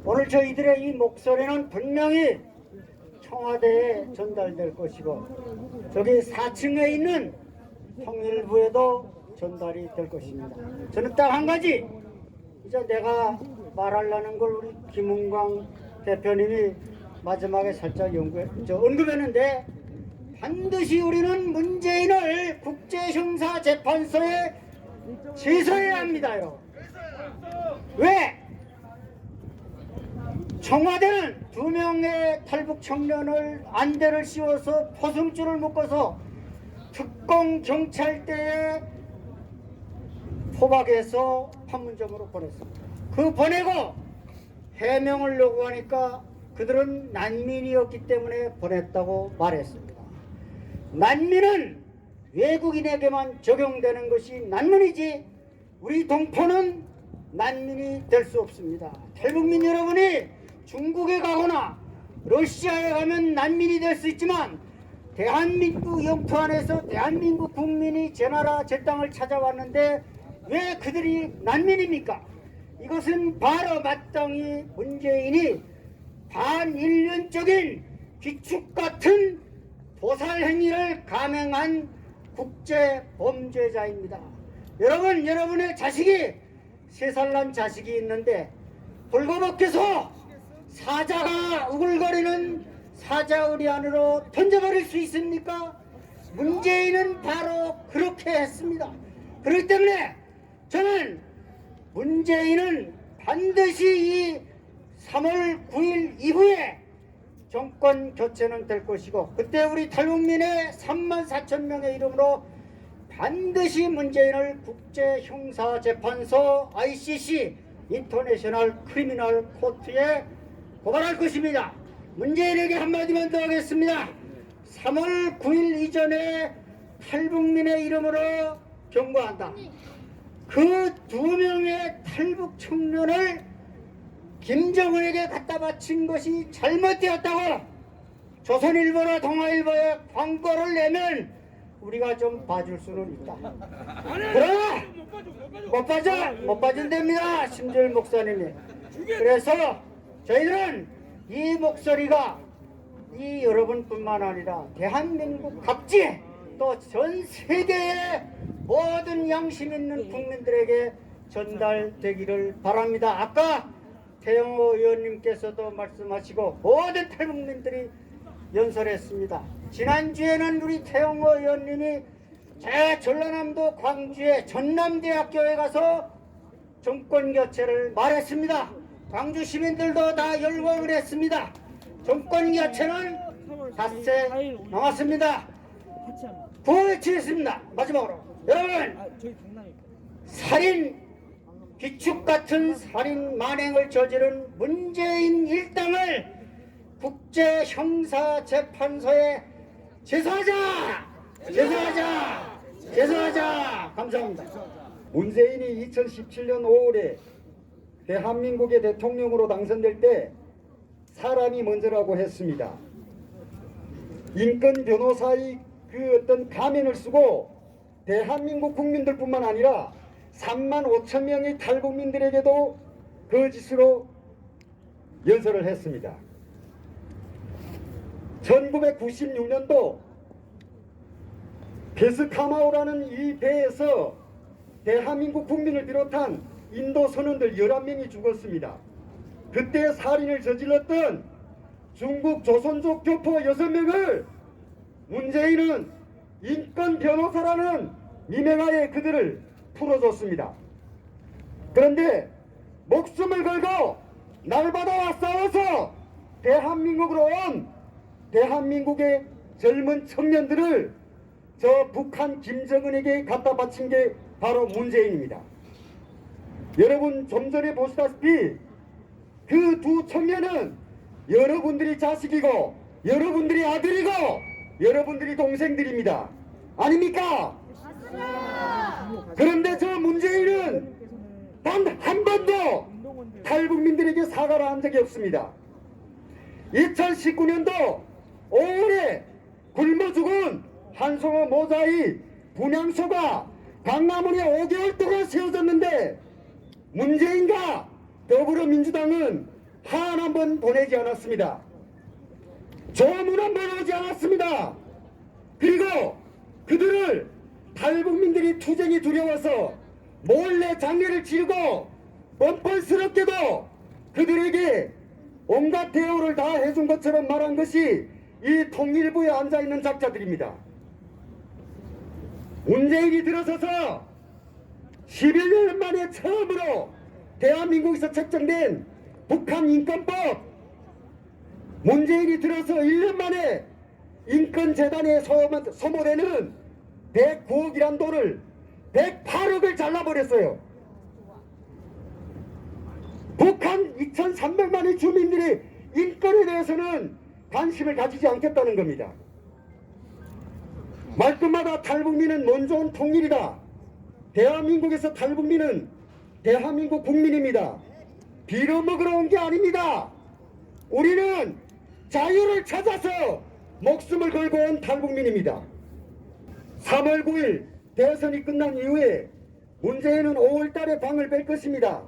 오늘 저희들의 이 목소리는 분명히 청와대에 전달될 것이고 저기 4층에 있는 통일부에도 전달이 될 것입니다. 저는 딱 한 가지, 이제 내가 말하려는 걸 우리 김은광 대표님이 마지막에 살짝 언급했는데, 반드시 우리는 문재인을 국제형사재판소에 제소해야 합니다. 여러분. 왜? 청와대는 2명의 탈북 청년을 안대를 씌워서 포승줄을 묶어서 특공 경찰대에 포박해서 판문점으로 보냈습니다. 그 보내고 해명을 요구하니까 그들은 난민이었기 때문에 보냈다고 말했습니다. 난민은 외국인에게만 적용되는 것이 난민이지 우리 동포는 난민이 될 수 없습니다. 탈북민 여러분이 중국에 가거나 러시아에 가면 난민이 될 수 있지만 대한민국 영토 안에서 대한민국 국민이 제 나라 제 땅을 찾아왔는데 왜 그들이 난민입니까? 이것은 바로 마땅히 문재인이 반인륜적인 기축같은 도살 행위를 감행한 국제 범죄자입니다. 여러분, 여러분의 자식이 3살 난 자식이 있는데 벌거벗겨서 사자가 우글거리는 사자우리 안으로 던져버릴 수 있습니까? 문재인은 바로 그렇게 했습니다. 그렇기 때문에 저는 문재인은 반드시 이 3월 9일 이후에 정권 교체는 될 것이고, 그때 우리 탈북민의 34,000명의 이름으로 반드시 문재인을 국제형사재판소 ICC 인터내셔널 크리미널 코트에 고발할 것입니다. 문재인에게 한마디만 더 하겠습니다. 3월 9일 이전에 탈북민의 이름으로 경고한다. 그 2명의 탈북 청년을 김정은에게 갖다 바친 것이 잘못되었다고 조선일보나 동아일보에 광고를 내면 우리가 좀 봐줄 수는 있다. 그러나 못 봐준답니다. 심재일 목사님이. 그래서 저희들은 이 목소리가 이 여러분뿐만 아니라 대한민국 각지에 또 전 세계의 모든 양심 있는 국민들에게 전달되기를 바랍니다. 아까 태영호 의원님께서도 말씀하시고 모든 탈북민들이 연설했습니다. 지난주에는 우리 태영호 의원님이 제 전라남도 광주의 전남대학교에 가서 정권 교체를 말했습니다. 광주 시민들도 다 열광을 했습니다. 정권 교체는 닷새 남았습니다. 구호외치겠습니다. 마지막으로 여러분, 살인 기축 같은 살인 만행을 저지른 문재인 일당을 국제형사재판소에 제소하자! 제소하자! 제소하자! 감사합니다. 문재인이 2017년 5월에 대한민국의 대통령으로 당선될 때 사람이 먼저라고 했습니다. 인권 변호사의 그 어떤 가면을 쓰고 대한민국 국민들뿐만 아니라 3만 5천 명의 탈북민들에게도 거짓으로 연설을 했습니다. 1996년도 베스카마오라는 이 배에서 대한민국 국민을 비롯한 인도 선원들 11명이 죽었습니다. 그때 살인을 저질렀던 중국 조선족 교포 6명을 문재인은 인권 변호사라는 미명하에 그들을 풀어줬습니다. 그런데 목숨을 걸고 날마다 싸워서 대한민국으로 온 대한민국의 젊은 청년들을 저 북한 김정은에게 갖다 바친 게 바로 문재인입니다. 여러분 좀 전에 보시다시피 그 두 청년은 여러분들이 자식이고 여러분들이 아들이고 여러분들이 동생들입니다. 아닙니까? 그런데 저 문재인은 단 한 번도 탈북민들에게 사과를 한 적이 없습니다. 2019년도 5월에 굶어 죽은 한송어 모자의 분향소가 강남원에 5개월 동안 세워졌는데 문재인과 더불어민주당은 한 번 보내지 않았습니다. 조문 한 번 오지 않았습니다. 그리고 그들을 탈북민들이 투쟁이 두려워서 몰래 장례를 치르고 뻔뻔스럽게도 그들에게 온갖 대우를 다 해준 것처럼 말한 것이 이 통일부에 앉아있는 작자들입니다. 문재인이 들어서서 11년 만에 처음으로 대한민국에서 책정된 북한 인권법, 문재인이 들어서 1년 만에 인권재단에 소모되는 109억이란 돈을 108억을 잘라버렸어요. 북한 2,300만의 주민들의 인권에 대해서는 관심을 가지지 않겠다는 겁니다. 말끝마다 탈북민은 먼저 온 통일이다. 대한민국에서 탈북민은 대한민국 국민입니다. 빌어먹으러 온 게 아닙니다. 우리는 자유를 찾아서 목숨을 걸고 온 탈북민입니다. 3월 9일 대선이 끝난 이후에 문재인은 5월 달에 방을 뺄 것입니다.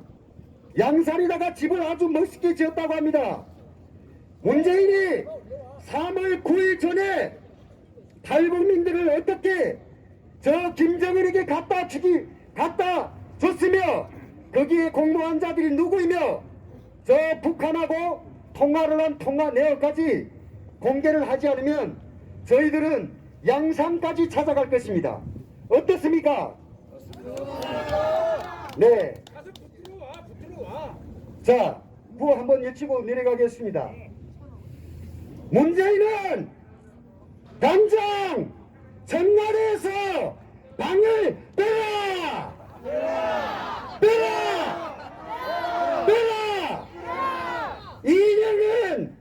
양산에다가 집을 아주 멋있게 지었다고 합니다. 문재인이 3월 9일 전에 탈북민들을 어떻게 저 김정은에게 갖다 줬으며 거기에 공모한 자들이 누구이며 저 북한하고 통화를 한 통화 내역까지 공개를 하지 않으면 저희들은 양산까지 찾아갈 것입니다. 어떻습니까? 네. 자, 구호 한번 외치고 내려가겠습니다. 문재인은 당장 전날에서 방을 빼라! 빼라! 빼라! 이념은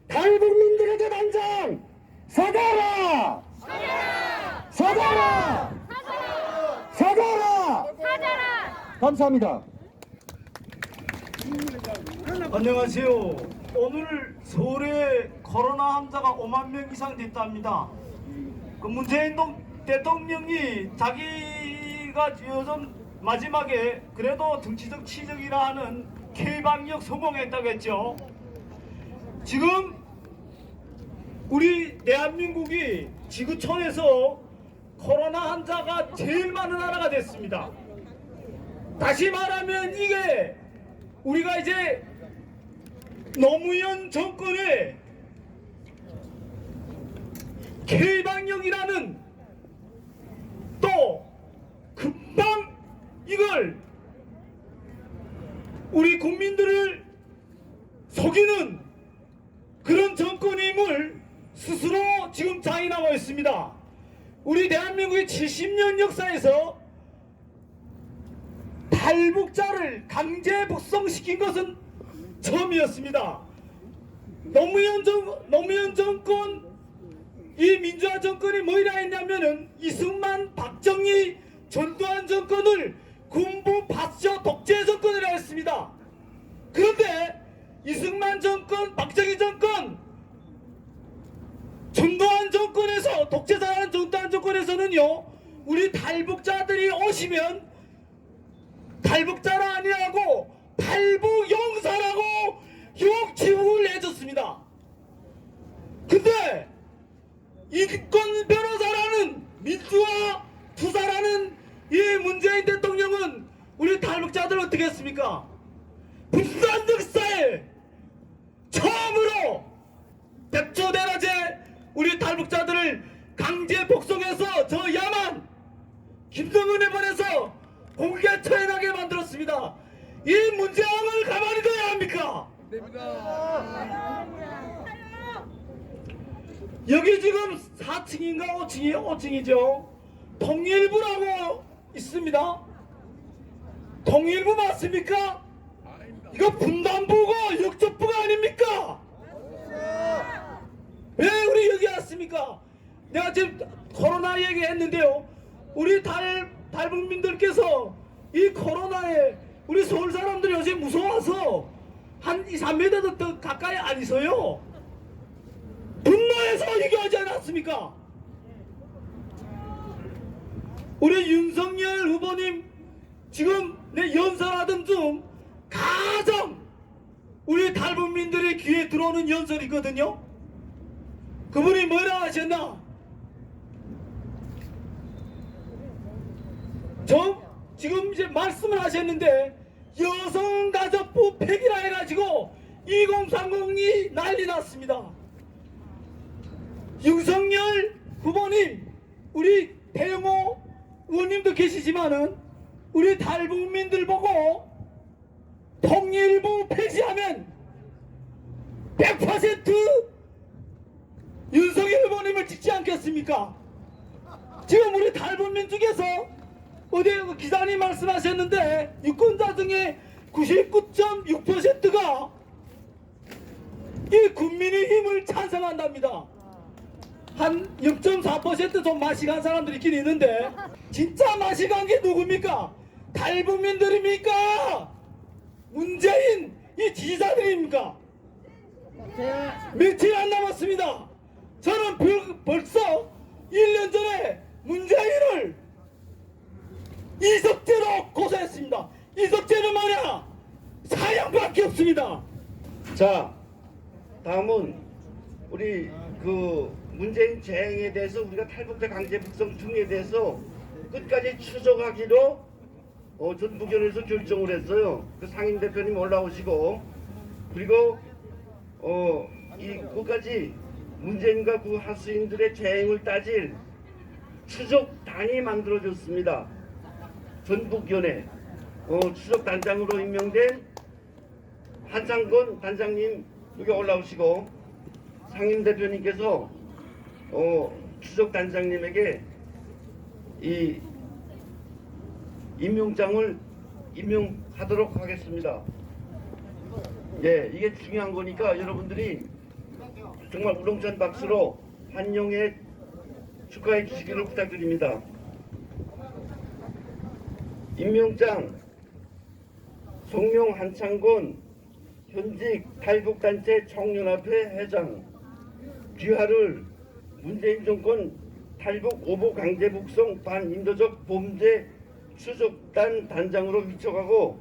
탈북민들에게 당장 사과라! 사과라! 사과라! 감사합니다. 안녕하세요. 오늘 서울에 코로나 환자가 5만 명 이상 됐답니다. 그 문재인 대통령이 자기가 요즘 마지막에 그래도 정치적 치적이라 하는 K방역 성공했다고 했죠. 지금 우리 대한민국이 지구촌에서 코로나 환자가 제일 많은 나라가 됐습니다. 다시 말하면 이게 우리가 이제 노무현 정권의 K방역이라는 또 금방 이걸 우리 국민들을 속이는 그런 정권임을 스스로 지금 자인하고 있습니다. 우리 대한민국의 70년 역사에서 탈북자를 강제 북송시킨 것은 처음이었습니다. 노무현 정권, 이 민주화 정권이 뭐이라 했냐면은 이승만, 박정희, 전두환 정권을 군부 파쇼 독재 정권이라 했습니다. 그런데 이승만 정권, 박정희 정권, 전두환 정권에서 독재자라는 전두환 정권에서는요, 우리 탈북자들이 오시면 탈북자라 아니라고 탈북용사라고 욕취급을 해줬습니다. 근데 인권 변호사라는 민주화 투사라는 이 문재인 대통령은 우리 탈북자들 어떻게 했습니까? 북한 역사에 처음으로 백조대낮에 우리 탈북자들을 강제 복송해서 저 야만 김정은에 반해서 공개 처형하게 만들었습니다. 이 문재왕을 가만히 둬야 합니까? 여기 지금 4층인가 5층이에요? 5층이죠. 통일부라고 있습니다. 통일부 맞습니까? 이거 분단부고 역적부가 아닙니까? 왜 우리 여기 왔습니까? 내가 지금 코로나 얘기했는데요. 우리 탈북민들께서 이 코로나에 우리 서울 사람들이 요새 무서워서 한 2, 3m 더 가까이 안 있어요. 분노해서 얘기하지 않았습니까? 우리 윤석열 후보님 지금 내 연설하던 중 가장 우리 탈북민들의 귀에 들어오는 연설이거든요. 그분이 뭐라 하셨나? 지금 이제 말씀을 하셨는데 여성가족부 폐기라 해가지고 2030이 난리 났습니다. 윤석열 후보님, 우리 태영호 의원님도 계시지만은 우리 탈북민들 보고 통일부 폐지하면 100% 윤석열 후보님을 찍지 않겠습니까? 지금 우리 탈북민 중에서 어디 기자님 말씀하셨는데 유권자 중에 99.6%가 이 국민의힘을 찬성한답니다. 한 0.4% 좀 마시간 사람들이 있긴 있는데 진짜 마시간 게 누굽니까? 탈북민들입니까? 문재인 이 지지자들입니까? 며칠 안 남았습니다. 저는 벌써 1년 전에 문재인을 이석재로 고소했습니다. 이석재는 뭐냐? 사형밖에 없습니다. 자, 다음은 우리 그 문재인 재행에 대해서 우리가 탈북자 강제 북송 중에 대해서 끝까지 추적하기로 전북위원회에서 결정을 했어요. 그 상임 대표님 올라오시고, 그리고 이 끝까지 문재인과 그 하수인들의 재행을 따질 추적단이 만들어졌습니다. 전북위원회 추적단장으로 임명된 한창건 단장님 여기 올라오시고, 상임 대표님께서 추적단장님에게 이 임명장을 임명하도록 하겠습니다. 예, 이게 중요한 거니까 여러분들이 정말 우렁찬 박수로 환영해 축하해 주시기를 부탁드립니다. 임명장 송명 한창곤 현직 탈북단체 청년협회 회장, 귀하를 문재인 정권 탈북 오보 강제 북송 반인도적 범죄 추적단 단장으로 위촉하고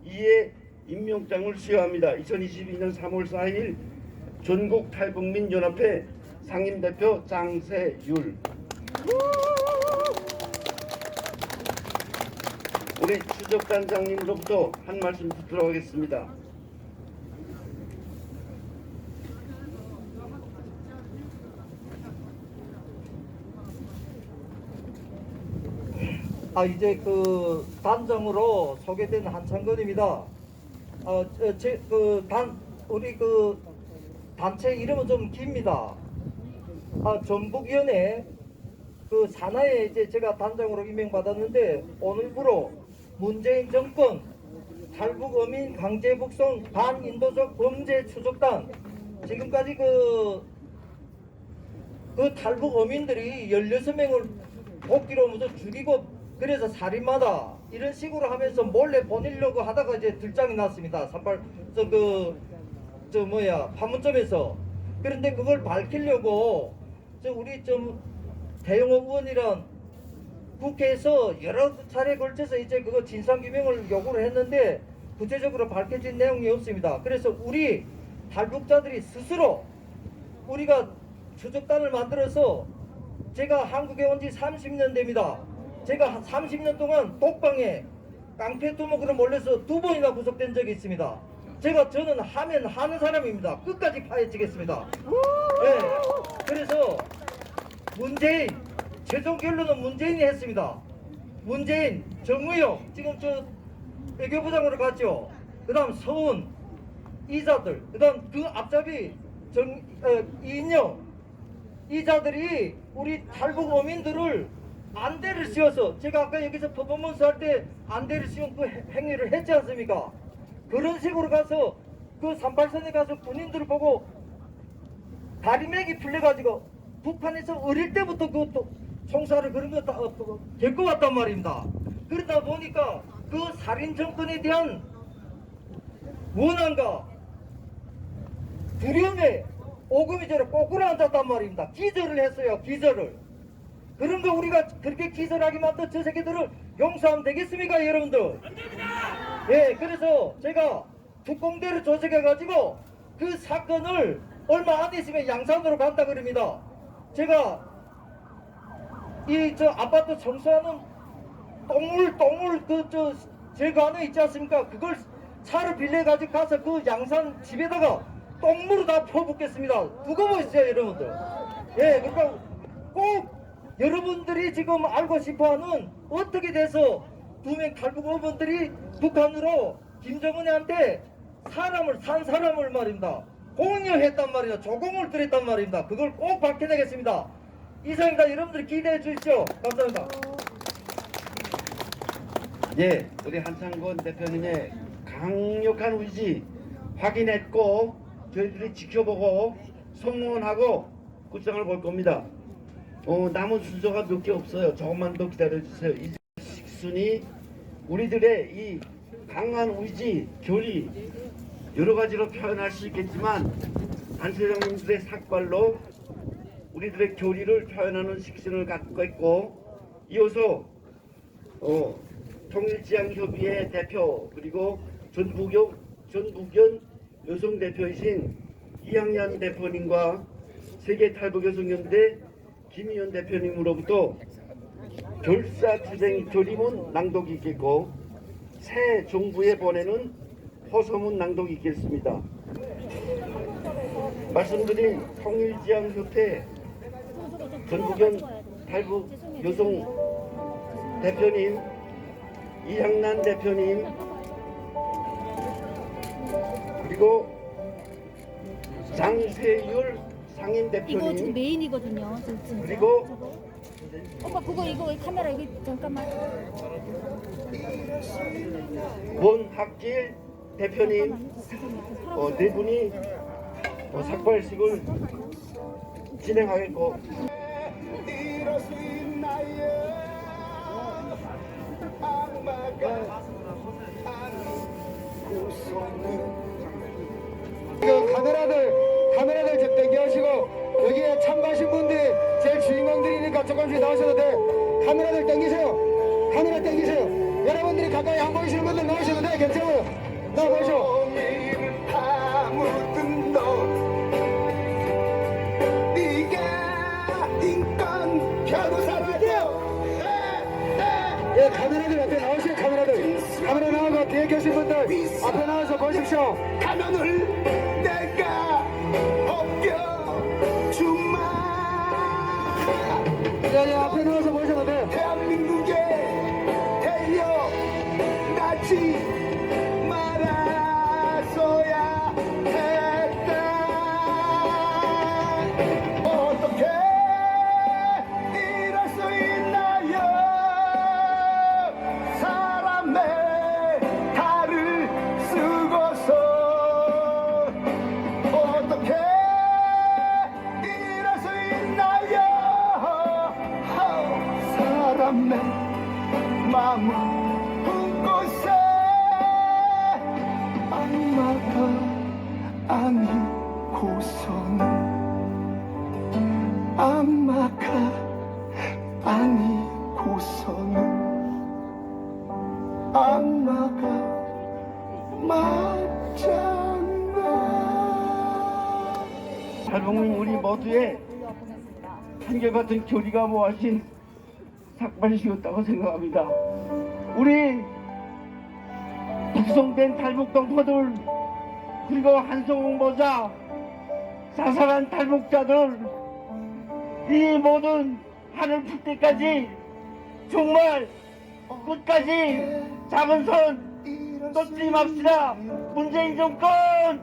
이에 임명장을 수여합니다. 2022년 3월 4일 전국 탈북민 연합회 상임대표 장세율. 우리 추적단장님으로부터 한 말씀 듣도록 하겠습니다. 이제 그 단장으로 소개된 한창건입니다. 우리 그 단체 이름은 좀 깁니다. 전북위원회 그 산하에 이제 제가 단장으로 임명받았는데 오늘부로 문재인 정권 탈북 어민 강제 북송 반인도적 범죄 추적단, 지금까지 그 탈북 어민들이 16명을 복귀로 모두 죽이고 그래서 살인마다 이런 식으로 하면서 몰래 보내려고 하다가 이제 들장이 났습니다. 판문점에서. 그런데 그걸 밝히려고 우리 태영호 의원이란 국회에서 여러 차례 걸쳐서 이제 그거 진상규명을 요구를 했는데 구체적으로 밝혀진 내용이 없습니다. 그래서 우리 탈북자들이 스스로 우리가 추적단을 만들어서 제가 한국에 온 지 30년 됩니다. 제가 30년 동안 독방에 깡패 두목으로 몰려서 2번이나 구속된 적이 있습니다. 저는 하면 하는 사람입니다. 끝까지 파헤치겠습니다. 네, 그래서 문재인 최종 결론은 문재인이 했습니다. 문재인, 정의용 지금 저 외교부장으로 갔죠. 그 다음 서훈 이자들, 그 다음 그 앞잡이 이인영 이자들이 우리 탈북 어민들을 안대를 씌워서 제가 아까 여기서 퍼포먼스 할 때 안대를 씌운 그 행위를 했지 않습니까? 그런 식으로 가서 그 38선에 가서 군인들을 보고 다리맥이 풀려가지고 북한에서 어릴 때부터 그 총살을 그런 거 다 겪어왔단 말입니다. 그러다 보니까 그 살인 정권에 대한 원한과 두려움에 오금이 저러 꼬꾸로 앉았단 말입니다. 기절을 했어요. 기절을. 그런 거 우리가 그렇게 기절하게 만든 저 새끼들을 용서하면 되겠습니까, 여러분들? 예, 그래서 제가 특공대를 조직해가지고 그 사건을 얼마 안 있으면 양산으로 간다 그럽니다. 제가 이 저 아파트 청소하는 똥물 제거하는 있지 않습니까? 그걸 차를 빌려가지고 가서 그 양산 집에다가 똥물을 다 퍼붓겠습니다. 두고 보시죠, 여러분들. 예, 그러니까 꼭 여러분들이 지금 알고 싶어하는 어떻게 돼서 2명 탈북 어머니들이 북한으로 김정은한테 산 사람을 말입니다. 공여했단 말이에요. 조공을 들였단 말입니다. 그걸 꼭 밝혀내겠습니다. 이상입니다. 여러분들 기대해 주십시오. 감사합니다. 예, 우리 한창건 대표님의 강력한 의지 확인했고 저희들이 지켜보고 성원하고 구상을 볼 겁니다. 남은 순서가 몇 개 없어요. 조금만 더 기다려주세요. 이 식순이 우리들의 이 강한 의지, 교리 여러 가지로 표현할 수 있겠지만 단체장님들의 삭발로 우리들의 교리를 표현하는 식신을 갖고 있고 이어서 통일지향협의회 대표 그리고 전북연 여성대표이신 이학년 대표님과 세계탈북여성연대 김희연 대표님으로부터 결사투쟁 조리문 낭독이 있겠고 새 정부에 보내는 호소문 낭독이 있겠습니다. 말씀드린 통일지향협회 전북연 탈북 여성 대표님 이향란 대표님 그리고 장세율 상임 대표님 이거 지금 메인이거든요. 진짜. 그리고 오빠 그거 이거 카메라 여기 잠깐만. 권학길 대표님 네 분이 삭발식을 진행하겠고 이럴 수 있나요 악마가 그 카메라들 좀 당겨하시고 여기에 참가하신 분들이 제일 주인공들이니까 조금씩 나오셔도 돼. 카메라들 당기세요. 카메라 당기세요. 여러분들이 가까이 안 보이시는 분들 나오셔도 돼. 괜찮아요. 나와보시오. 다 묻은 너 네가 인권 변호사라죠. 예, 카메라들 앞에 나오세요. 카메라 나오고 뒤에 계신 분들 앞에 나와서 보십시오. 가면을 내가 벗겨주마. 예, 앞에 나와서 보셔도 돼. 대한민국에 태어나지 말았어야 했다. 어떻게 이럴 수 있나요? 사람의 달을 쓰고서 어떻게 이럴 수 있나요? 사람의 마음을 품고서 악마가 아니고서는 악마가 악마가 맞잖아. 탈북민 우리 모두의 한결같은 교리가 모아진 삭발이었다고 생각합니다. 우리 북송된 탈북 동포들 그리고 한송ung 모자 자살한 탈북자들 이 모든 하늘 풀 때까지 정말 끝까지 작은 손 놓지 맙시다. 문재인 정권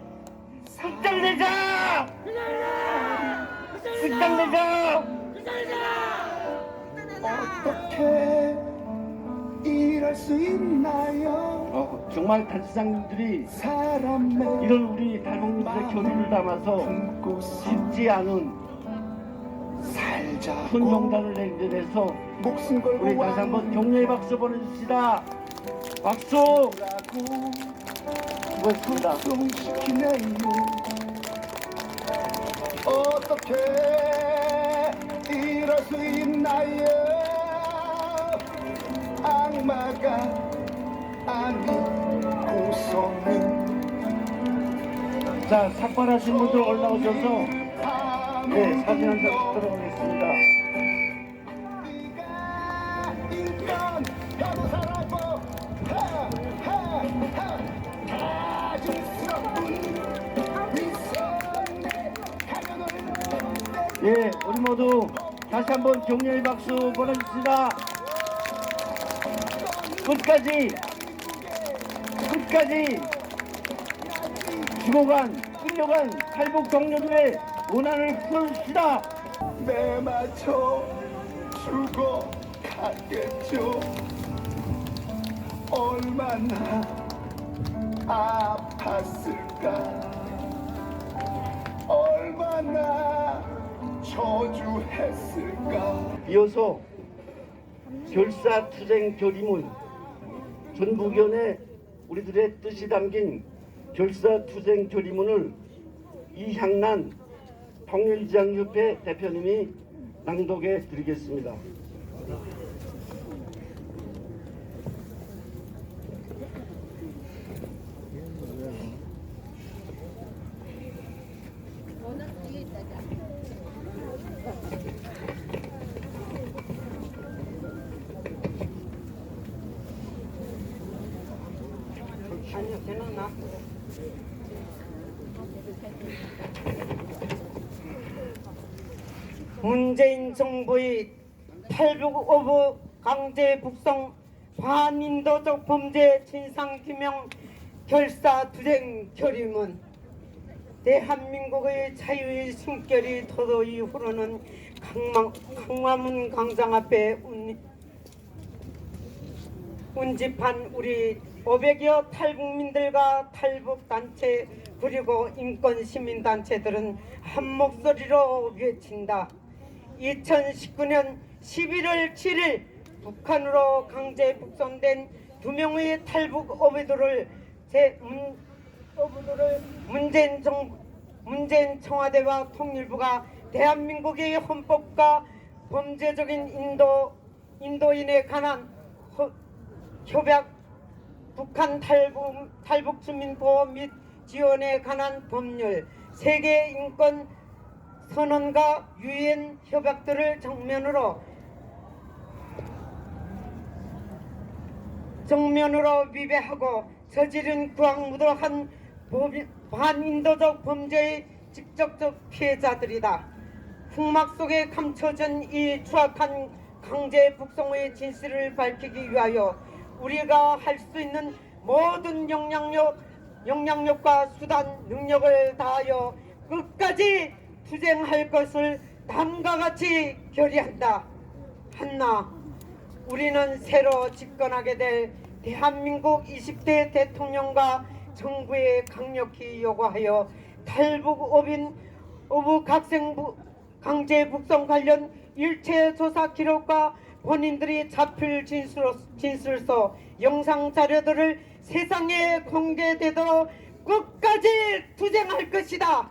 끝장내자! 끝장내자! 어떻게 일할 수 있나요? 정말 단체장님들이 사람의 이런 우리 탈북민들의 교리를 담아서 쉽지 않은 살자고 큰 용단을 내려서 목숨 걸고 우리 다시 한번 격려의 박수 보내줍시다. 박수! 수고했습니다. 시키네요. 어떻게 이럴 수 있나요? 악마가 아니고서는 자, 삭발하신 분들 올라오셔서 네, 사진 한 장 찍도록 하겠습니다. 인간 변호사라고 가증스러운 미선의 가면을 예, 우리 모두 다시 한번 격려의 박수 보내줍시다. 끝까지 죽어간 끌려간 탈북 동료들의 원한을 풀어줍시다. 매맞춰 죽어가겠죠. 얼마나 아팠을까, 얼마나 저주했을까. 이어서 결사투쟁 결의문 전북위원회 우리들의 뜻이 담긴 결사투쟁 결의문을 이향란 통일지향협회 대표님이 낭독해 드리겠습니다. 아니요, 걔는 나. 문재인 정부의 탈북 오브 강제 북송 반인도적 범죄 진상규명 결사투쟁 결의문. 대한민국의 자유의 숨결이 도도히 흐르는 강화문 광장 앞에 운집한 우리 500여 탈북민들과 탈북단체 그리고 인권시민단체들은 한 목소리로 외친다. 2019년 11월 7일 북한으로 강제 북송된 2명의 탈북 어부들을 문재인 청와대와 통일부가 대한민국의 헌법과 범죄적인 인도인에 관한 협약, 북한 탈북 주민 보호 및 지원에 관한 법률, 세계 인권 선언과 유엔 협약들을 정면으로 위배하고 저지른 구악무도한 반인도적 범죄의 직접적 피해자들이다. 흑막 속에 감춰진 이 추악한 강제 북송의 진실을 밝히기 위하여 우리가 할 수 있는 모든 영향력과 수단, 능력을 다하여 끝까지 투쟁할 것을 다음과 같이 결의한다. 하나, 우리는 새로 집권하게 될 대한민국 20대 대통령과 정부에 강력히 요구하여 탈북 오부 강제 북송 관련 일체 조사 기록과 본인들이 잡힐 진술서, 영상 자료들을 세상에 공개되도록 끝까지 투쟁할 것이다.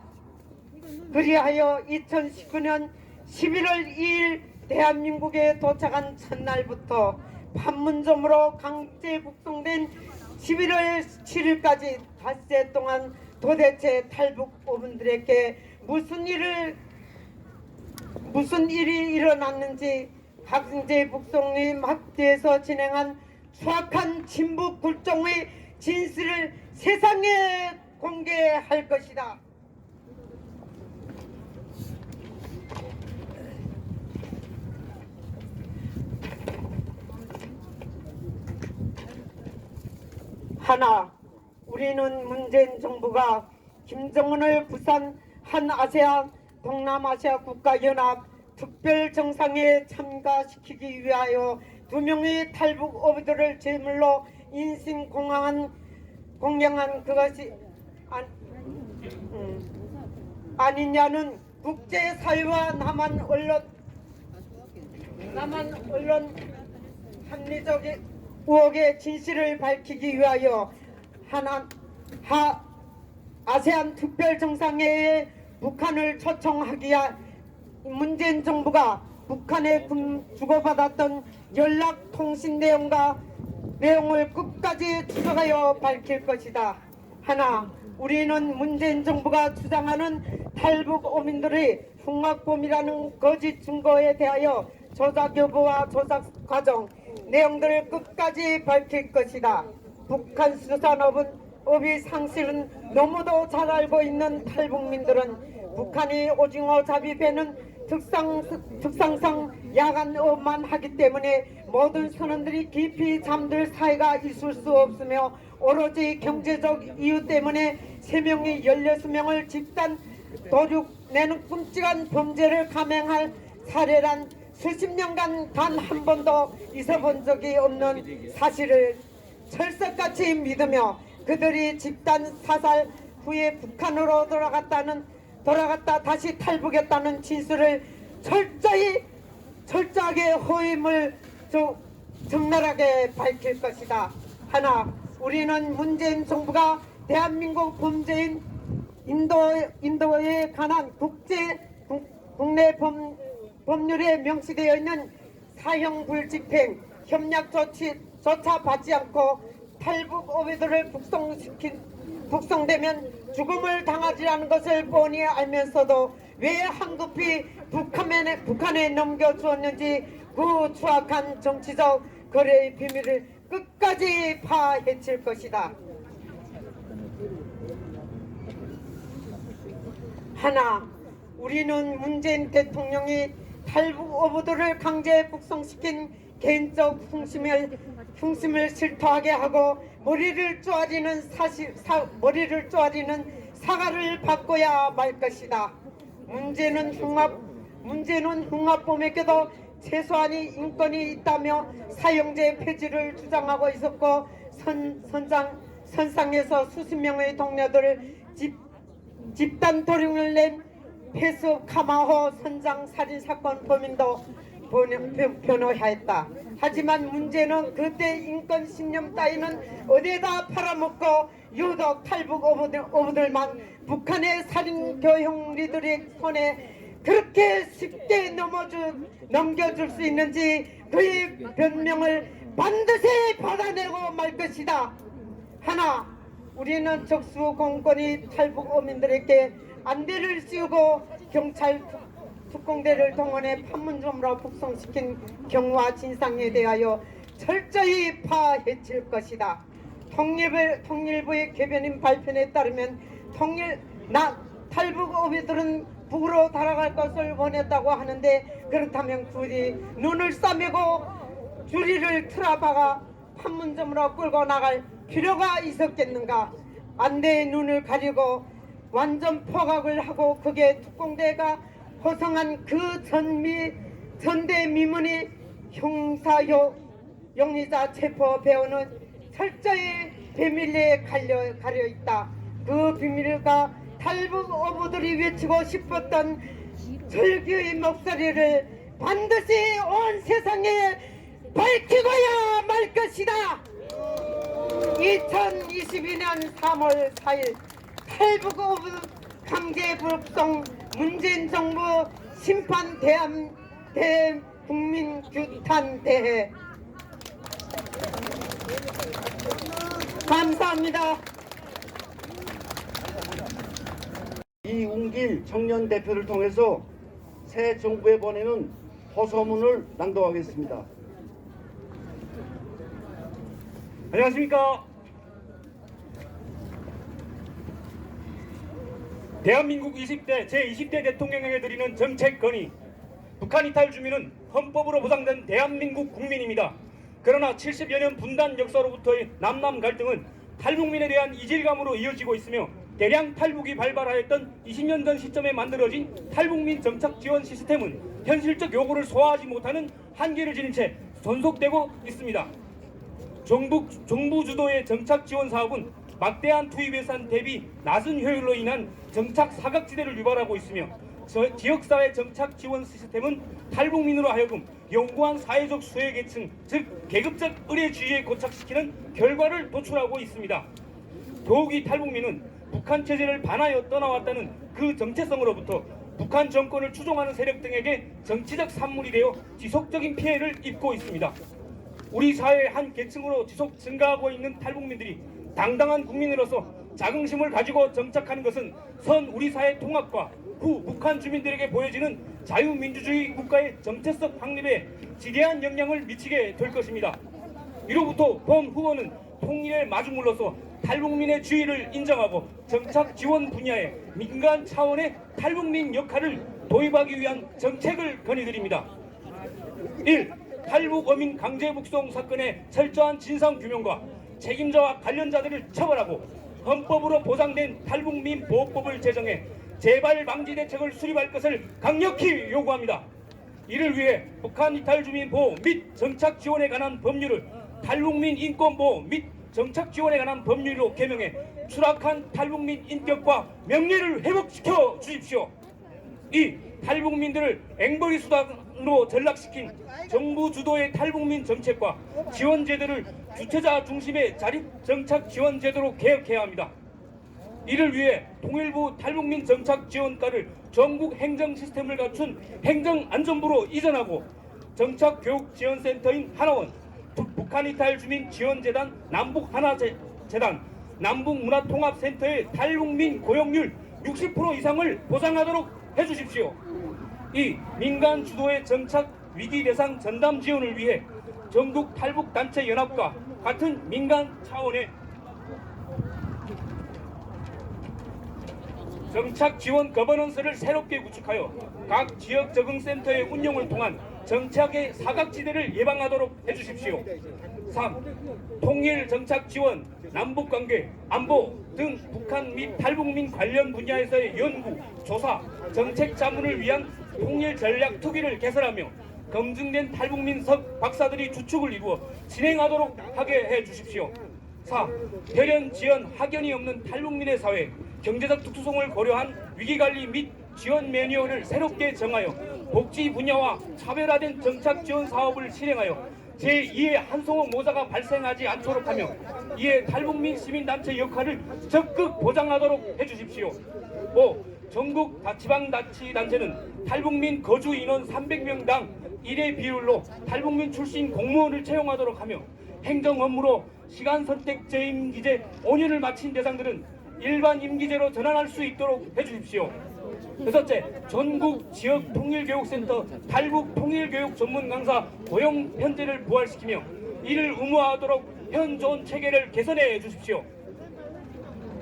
그리하여 2019년 11월 2일 대한민국에 도착한 첫날부터 판문점으로 강제 북송된 11월 7일까지 닷새 동안 도대체 탈북어민들에게 무슨 일이 일어났는지 강제 북송이 막대에서 진행한 추악한 진북 굴종의 진실을 세상에 공개할 것이다. 하나, 우리는 문재인 정부가 김정은을 부산 한 아세안 동남아시아 국가연합 특별정상에 참가시키기 위하여 2명의 탈북 어부들을 제물로 인신공양한 그것이 아니냐는 국제사회와 남한 언론 합리적 의혹의 진실을 밝히기 위하여 아세안 특별정상회의에 북한을 초청하기야 문재인 정부가 북한에 주고받았던 연락통신 내용을 끝까지 추적하여 밝힐 것이다. 하나, 우리는 문재인 정부가 주장하는 탈북 어민들의 흉악범이라는 거짓 증거에 대하여 조작 여부와 조작 과정 내용들을 끝까지 밝힐 것이다. 북한 수산업의 상실은 너무도 잘 알고 있는 탈북민들은 북한이 오징어 잡이배는 특성상 야간업만 하기 때문에 모든 선원들이 깊이 잠들 사이가 있을 수 없으며 오로지 경제적 이유 때문에 3명이 16명을 집단 도륙내는 끔찍한 범죄를 감행할 사례란 수십 년간 단 한 번도 있어본 적이 없는 사실을 철석같이 믿으며 그들이 집단 사살 후에 북한으로 돌아갔다 다시 탈북했다는 진술을 철저하게 허위물 적나라하게 밝힐 것이다. 하나, 우리는 문재인 정부가 대한민국 범죄인 인도에 관한 국내 법률에 명시되어 있는 사형 불집행 협력 조차 받지 않고 탈북 어부들을 북송되면 죽음을 당하지라는 것을 뻔히 알면서도 왜 황급히 북한에 넘겨주었는지 그 추악한 정치적 거래의 비밀을 끝까지 파헤칠 것이다. 하나, 우리는 문재인 대통령이 탈북 어부들을 강제 북송시킨 개인적 흉심을 실토하게 하고 머리를 쪼아리는 사과를 받고야 말 것이다. 문제는 흉악범에게도 최소한의 인권이 있다며 사형제 폐지를 주장하고 있었고 선상에서 수십 명의 동료들을 집단 도륙을 낸 페스 카마호 선장 살인사건 범인도 변호하였다. 하지만 문제는 그때 인권 신념 따위는 어디에다 팔아먹고 유독 탈북 어부들만 북한의 살인 교형리들의 손에 그렇게 쉽게 넘겨줄 수 있는지 그의 변명을 반드시 받아내고 말 것이다. 하나, 우리는 적수 공권이 탈북 어민들에게 안대를 씌우고 경찰 특공대를 동원해 판문점으로 북송시킨 경우와 진상에 대하여 철저히 파헤칠 것이다. 통일부의 개변인 발표에 따르면 탈북 어부들은 북으로 달아갈 것을 원했다고 하는데 그렇다면 굳이 눈을 싸매고 줄이를 틀어박아 판문점으로 끌고 나갈 필요가 있었겠는가? 안대의 눈을 가리고 완전 포각을 하고 그게 특공대가 호송한 그 전대 미문이 형사 용의자 체포 배우는 철저히 비밀리에 가려 있다. 그 비밀과 탈북 어부들이 외치고 싶었던 절규의 목소리를 반드시 온 세상에 밝히고야 말 것이다. 2022년 3월 4일 탈북 어부 강제 북송 문재인 정부 심판 대국민 규탄 대회 감사합니다. 이웅길 청년 대표를 통해서 새 정부에 보내는 호소문을 낭독하겠습니다. 안녕하십니까. 대한민국 20대 제20대 대통령에게 드리는 정책 건의. 북한 이탈 주민은 헌법으로 보장된 대한민국 국민입니다. 그러나 70여 년 분단 역사로부터의 남남 갈등은 탈북민에 대한 이질감으로 이어지고 있으며 대량 탈북이 발발하였던 20년 전 시점에 만들어진 탈북민 정착 지원 시스템은 현실적 요구를 소화하지 못하는 한계를 지닌 채 존속되고 있습니다. 정부 주도의 정착 지원 사업은 막대한 투입 예산 대비 낮은 효율로 인한 정착 사각지대를 유발하고 있으며 지역사회 정착 지원 시스템은 탈북민으로 하여금 영구한 사회적 수혜계층, 즉 계급적 의례주의에 고착시키는 결과를 도출하고 있습니다. 더욱이 탈북민은 북한 체제를 반하여 떠나왔다는 그 정체성으로부터 북한 정권을 추종하는 세력 등에게 정치적 산물이 되어 지속적인 피해를 입고 있습니다. 우리 사회의 한 계층으로 지속 증가하고 있는 탈북민들이 당당한 국민으로서 자긍심을 가지고 정착하는 것은 선 우리 사회 통합과 후 북한 주민들에게 보여지는 자유민주주의 국가의 정체성 확립에 지대한 영향을 미치게 될 것입니다. 이로부터 본 후보는 통일의 마중물로서 탈북민의 주의를 인정하고 정착 지원 분야의 민간 차원의 탈북민 역할을 도입하기 위한 정책을 건의드립니다. 1. 탈북 어민 강제 북송 사건의 철저한 진상 규명과 책임자와 관련자들을 처벌하고 헌법으로 보장된 탈북민 보호법을 제정해 재발 방지 대책을 수립할 것을 강력히 요구합니다. 이를 위해 북한 이탈 주민 보호 및 정착 지원에 관한 법률을 탈북민 인권 보호 및 정착 지원에 관한 법률로 개명해 추락한 탈북민 인격과 명예를 회복시켜 주십시오. 2. 탈북민들을 앵벌이 수단으로 전락시킨 정부 주도의 탈북민 정책과 지원 제도를 주체자 중심의 자립 정착 지원 제도로 개혁해야 합니다. 이를 위해 통일부 탈북민 정착 지원과를 전국 행정 시스템을 갖춘 행정안전부로 이전하고 정착교육지원센터인 하나원, 북한 이탈 주민 지원재단 남북하나재단, 남북문화통합센터의 탈북민 고용률 60% 이상을 보장하도록 해주십시오. 2. 민간 주도의 정착 위기 대상 전담 지원을 위해 전국 탈북단체 연합과 같은 민간 차원의 정착 지원 거버넌스를 새롭게 구축하여 각 지역 적응센터의 운영을 통한 정착의 사각지대를 예방하도록 해주십시오. 3. 통일 정착 지원, 남북관계, 안보 등 북한 및 탈북민 관련 분야에서의 연구, 조사, 정책 자문을 위한 통일 전략 투기를 개설하며 검증된 탈북민 박사들이 주축을 이루어 진행하도록 하게 해주십시오. 4. 혈연, 지연, 학연이 없는 탈북민의 사회, 경제적 특수성을 고려한 위기관리 및 지원 매뉴얼을 새롭게 정하여 복지 분야와 차별화된 정착 지원 사업을 실행하여 제2의 한송호 모자가 발생하지 않도록 하며 이에 탈북민 시민단체 역할을 적극 보장하도록 해주십시오. 5. 전국 지방자치단체는 탈북민 거주 인원 300명당 1의 비율로 탈북민 출신 공무원을 채용하도록 하며 행정 업무로 시간 선택 재임기제 5년을 마친 대상들은 일반 임기제로 전환할 수 있도록 해주십시오. 6째, 전국 지역 통일교육센터 탈북 통일교육 전문 강사 고용 편제를 부활시키며 이를 의무화하도록 현존 체계를 개선해 주십시오.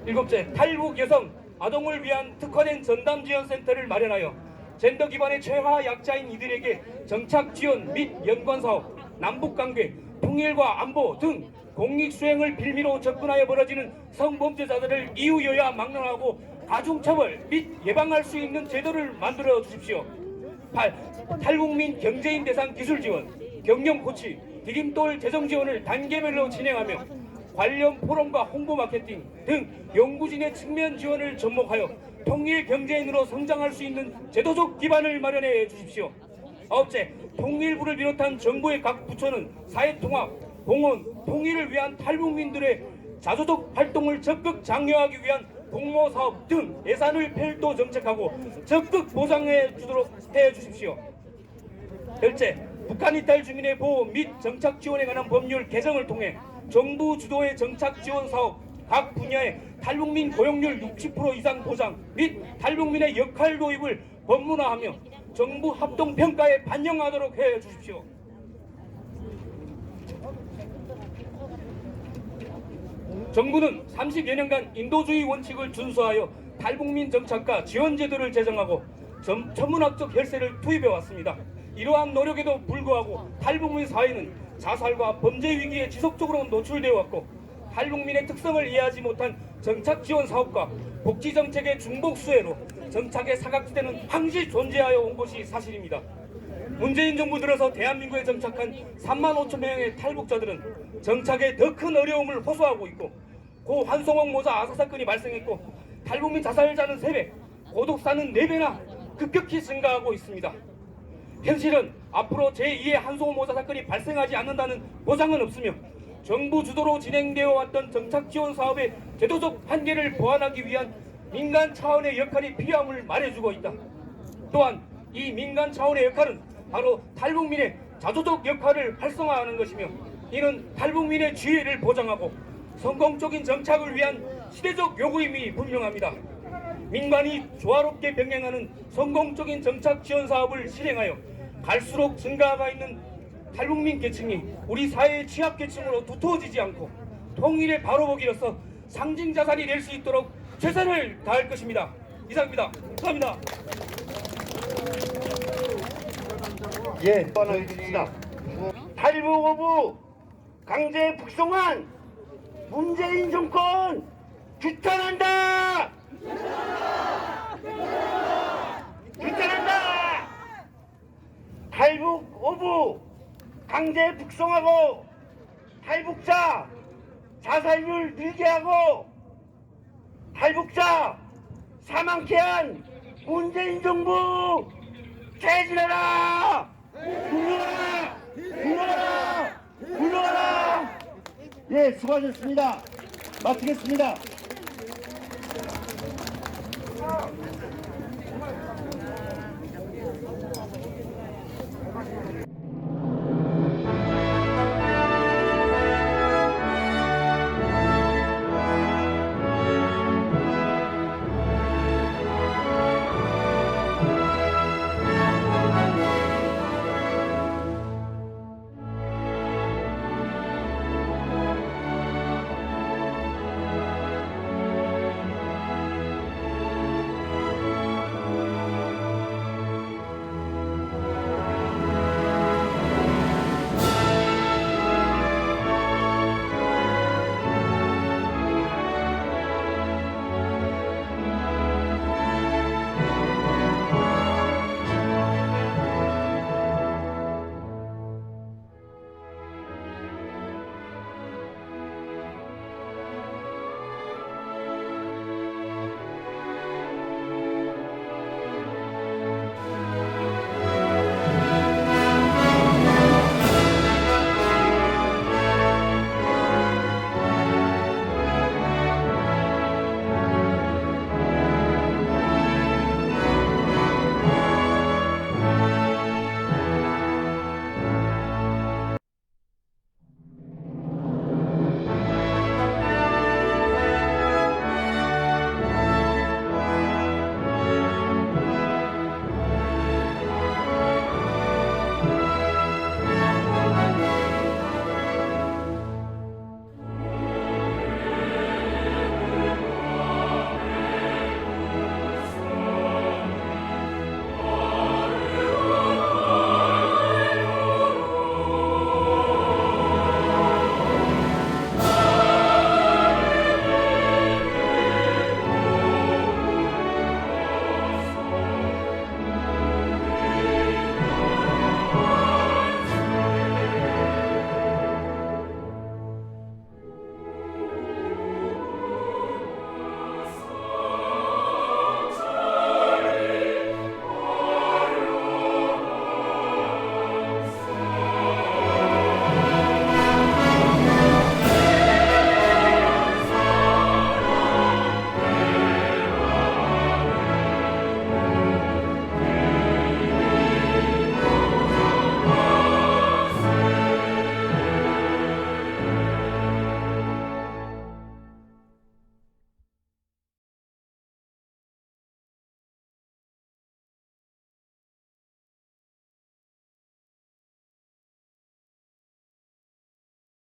7째, 탈북 여성, 아동을 위한 특화된 전담 지원센터를 마련하여 젠더 기반의 최하 약자인 이들에게 정착 지원 및 연관 사업, 남북관계, 통일과 안보 등 공익 수행을 빌미로 접근하여 벌어지는 성범죄자들을 이유여야 막론하고 가중처벌 및 예방할 수 있는 제도를 만들어 주십시오. 8. 탈북민 경제인 대상 기술 지원, 경영 코치, 디딤돌 재정 지원을 단계별로 진행하며 관련 포럼과 홍보 마케팅 등 연구진의 측면 지원을 접목하여 통일 경제인으로 성장할 수 있는 제도적 기반을 마련해 주십시오. 9째, 통일부를 비롯한 정부의 각 부처는 사회통합, 공헌, 통일을 위한 탈북민들의 자조적 활동을 적극 장려하기 위한 공모사업 등 예산을 별도 정책하고 적극 보장해 주도록 해 주십시오. 10째, 북한 이탈 주민의 보호 및 정착 지원에 관한 법률 개정을 통해 정부 주도의 정착 지원 사업 각 분야의 탈북민 고용률 60% 이상 보장 및 탈북민의 역할 도입을 법문화하며 정부 합동 평가에 반영하도록 해 주십시오. 정부는 30여 년간 인도주의 원칙을 준수하여 탈북민 정착과 지원 제도를 제정하고 천문학적 혈세를 투입해 왔습니다. 이러한 노력에도 불구하고 탈북민 사회는 자살과 범죄 위기에 지속적으로 노출되어 왔고 탈북민의 특성을 이해하지 못한 정착 지원 사업과 복지 정책의 중복 수혜로 정착의 사각지대는 항시 존재하여 온 것이 사실입니다. 문재인 정부 들어서 대한민국에 정착한 3만 5천 명의 탈북자들은 정착에 더 큰 어려움을 호소하고 있고 고 환송옥 모자 아사 사건이 발생했고 탈북민 자살자는 3배, 고독사는 4배나 급격히 증가하고 있습니다. 현실은 앞으로 제2의 한송옥 모자 사건이 발생하지 않는다는 보장은 없으며 정부 주도로 진행되어 왔던 정착 지원 사업의 제도적 한계를 보완하기 위한 민간 차원의 역할이 필요함을 말해주고 있다. 또한 이 민간 차원의 역할은 바로 탈북민의 자조적 역할을 활성화하는 것이며 이는 탈북민의 지위를 보장하고 성공적인 정착을 위한 시대적 요구임이 분명합니다. 민간이 조화롭게 병행하는 성공적인 정착 지원 사업을 실행하여 갈수록 증가가 있는 탈북민 계층이 우리 사회의 취약 계층으로 두터워지지 않고 통일의 바로보기로서 상징 자산이 될 수 있도록 최선을 다할 것입니다. 이상입니다. 감사합니다. 예, 떠나겠습니다. 탈북 강제 북송한 문재인 정권 규탄한다! 규탄한다! 탈북 오부 강제 북송하고 탈북자 자살률 늘게 하고 탈북자 사망케 한 문재인 정부 퇴진하라! 물러가라! 물러가라! 물러가라! 예, 수고하셨습니다. 마치겠습니다.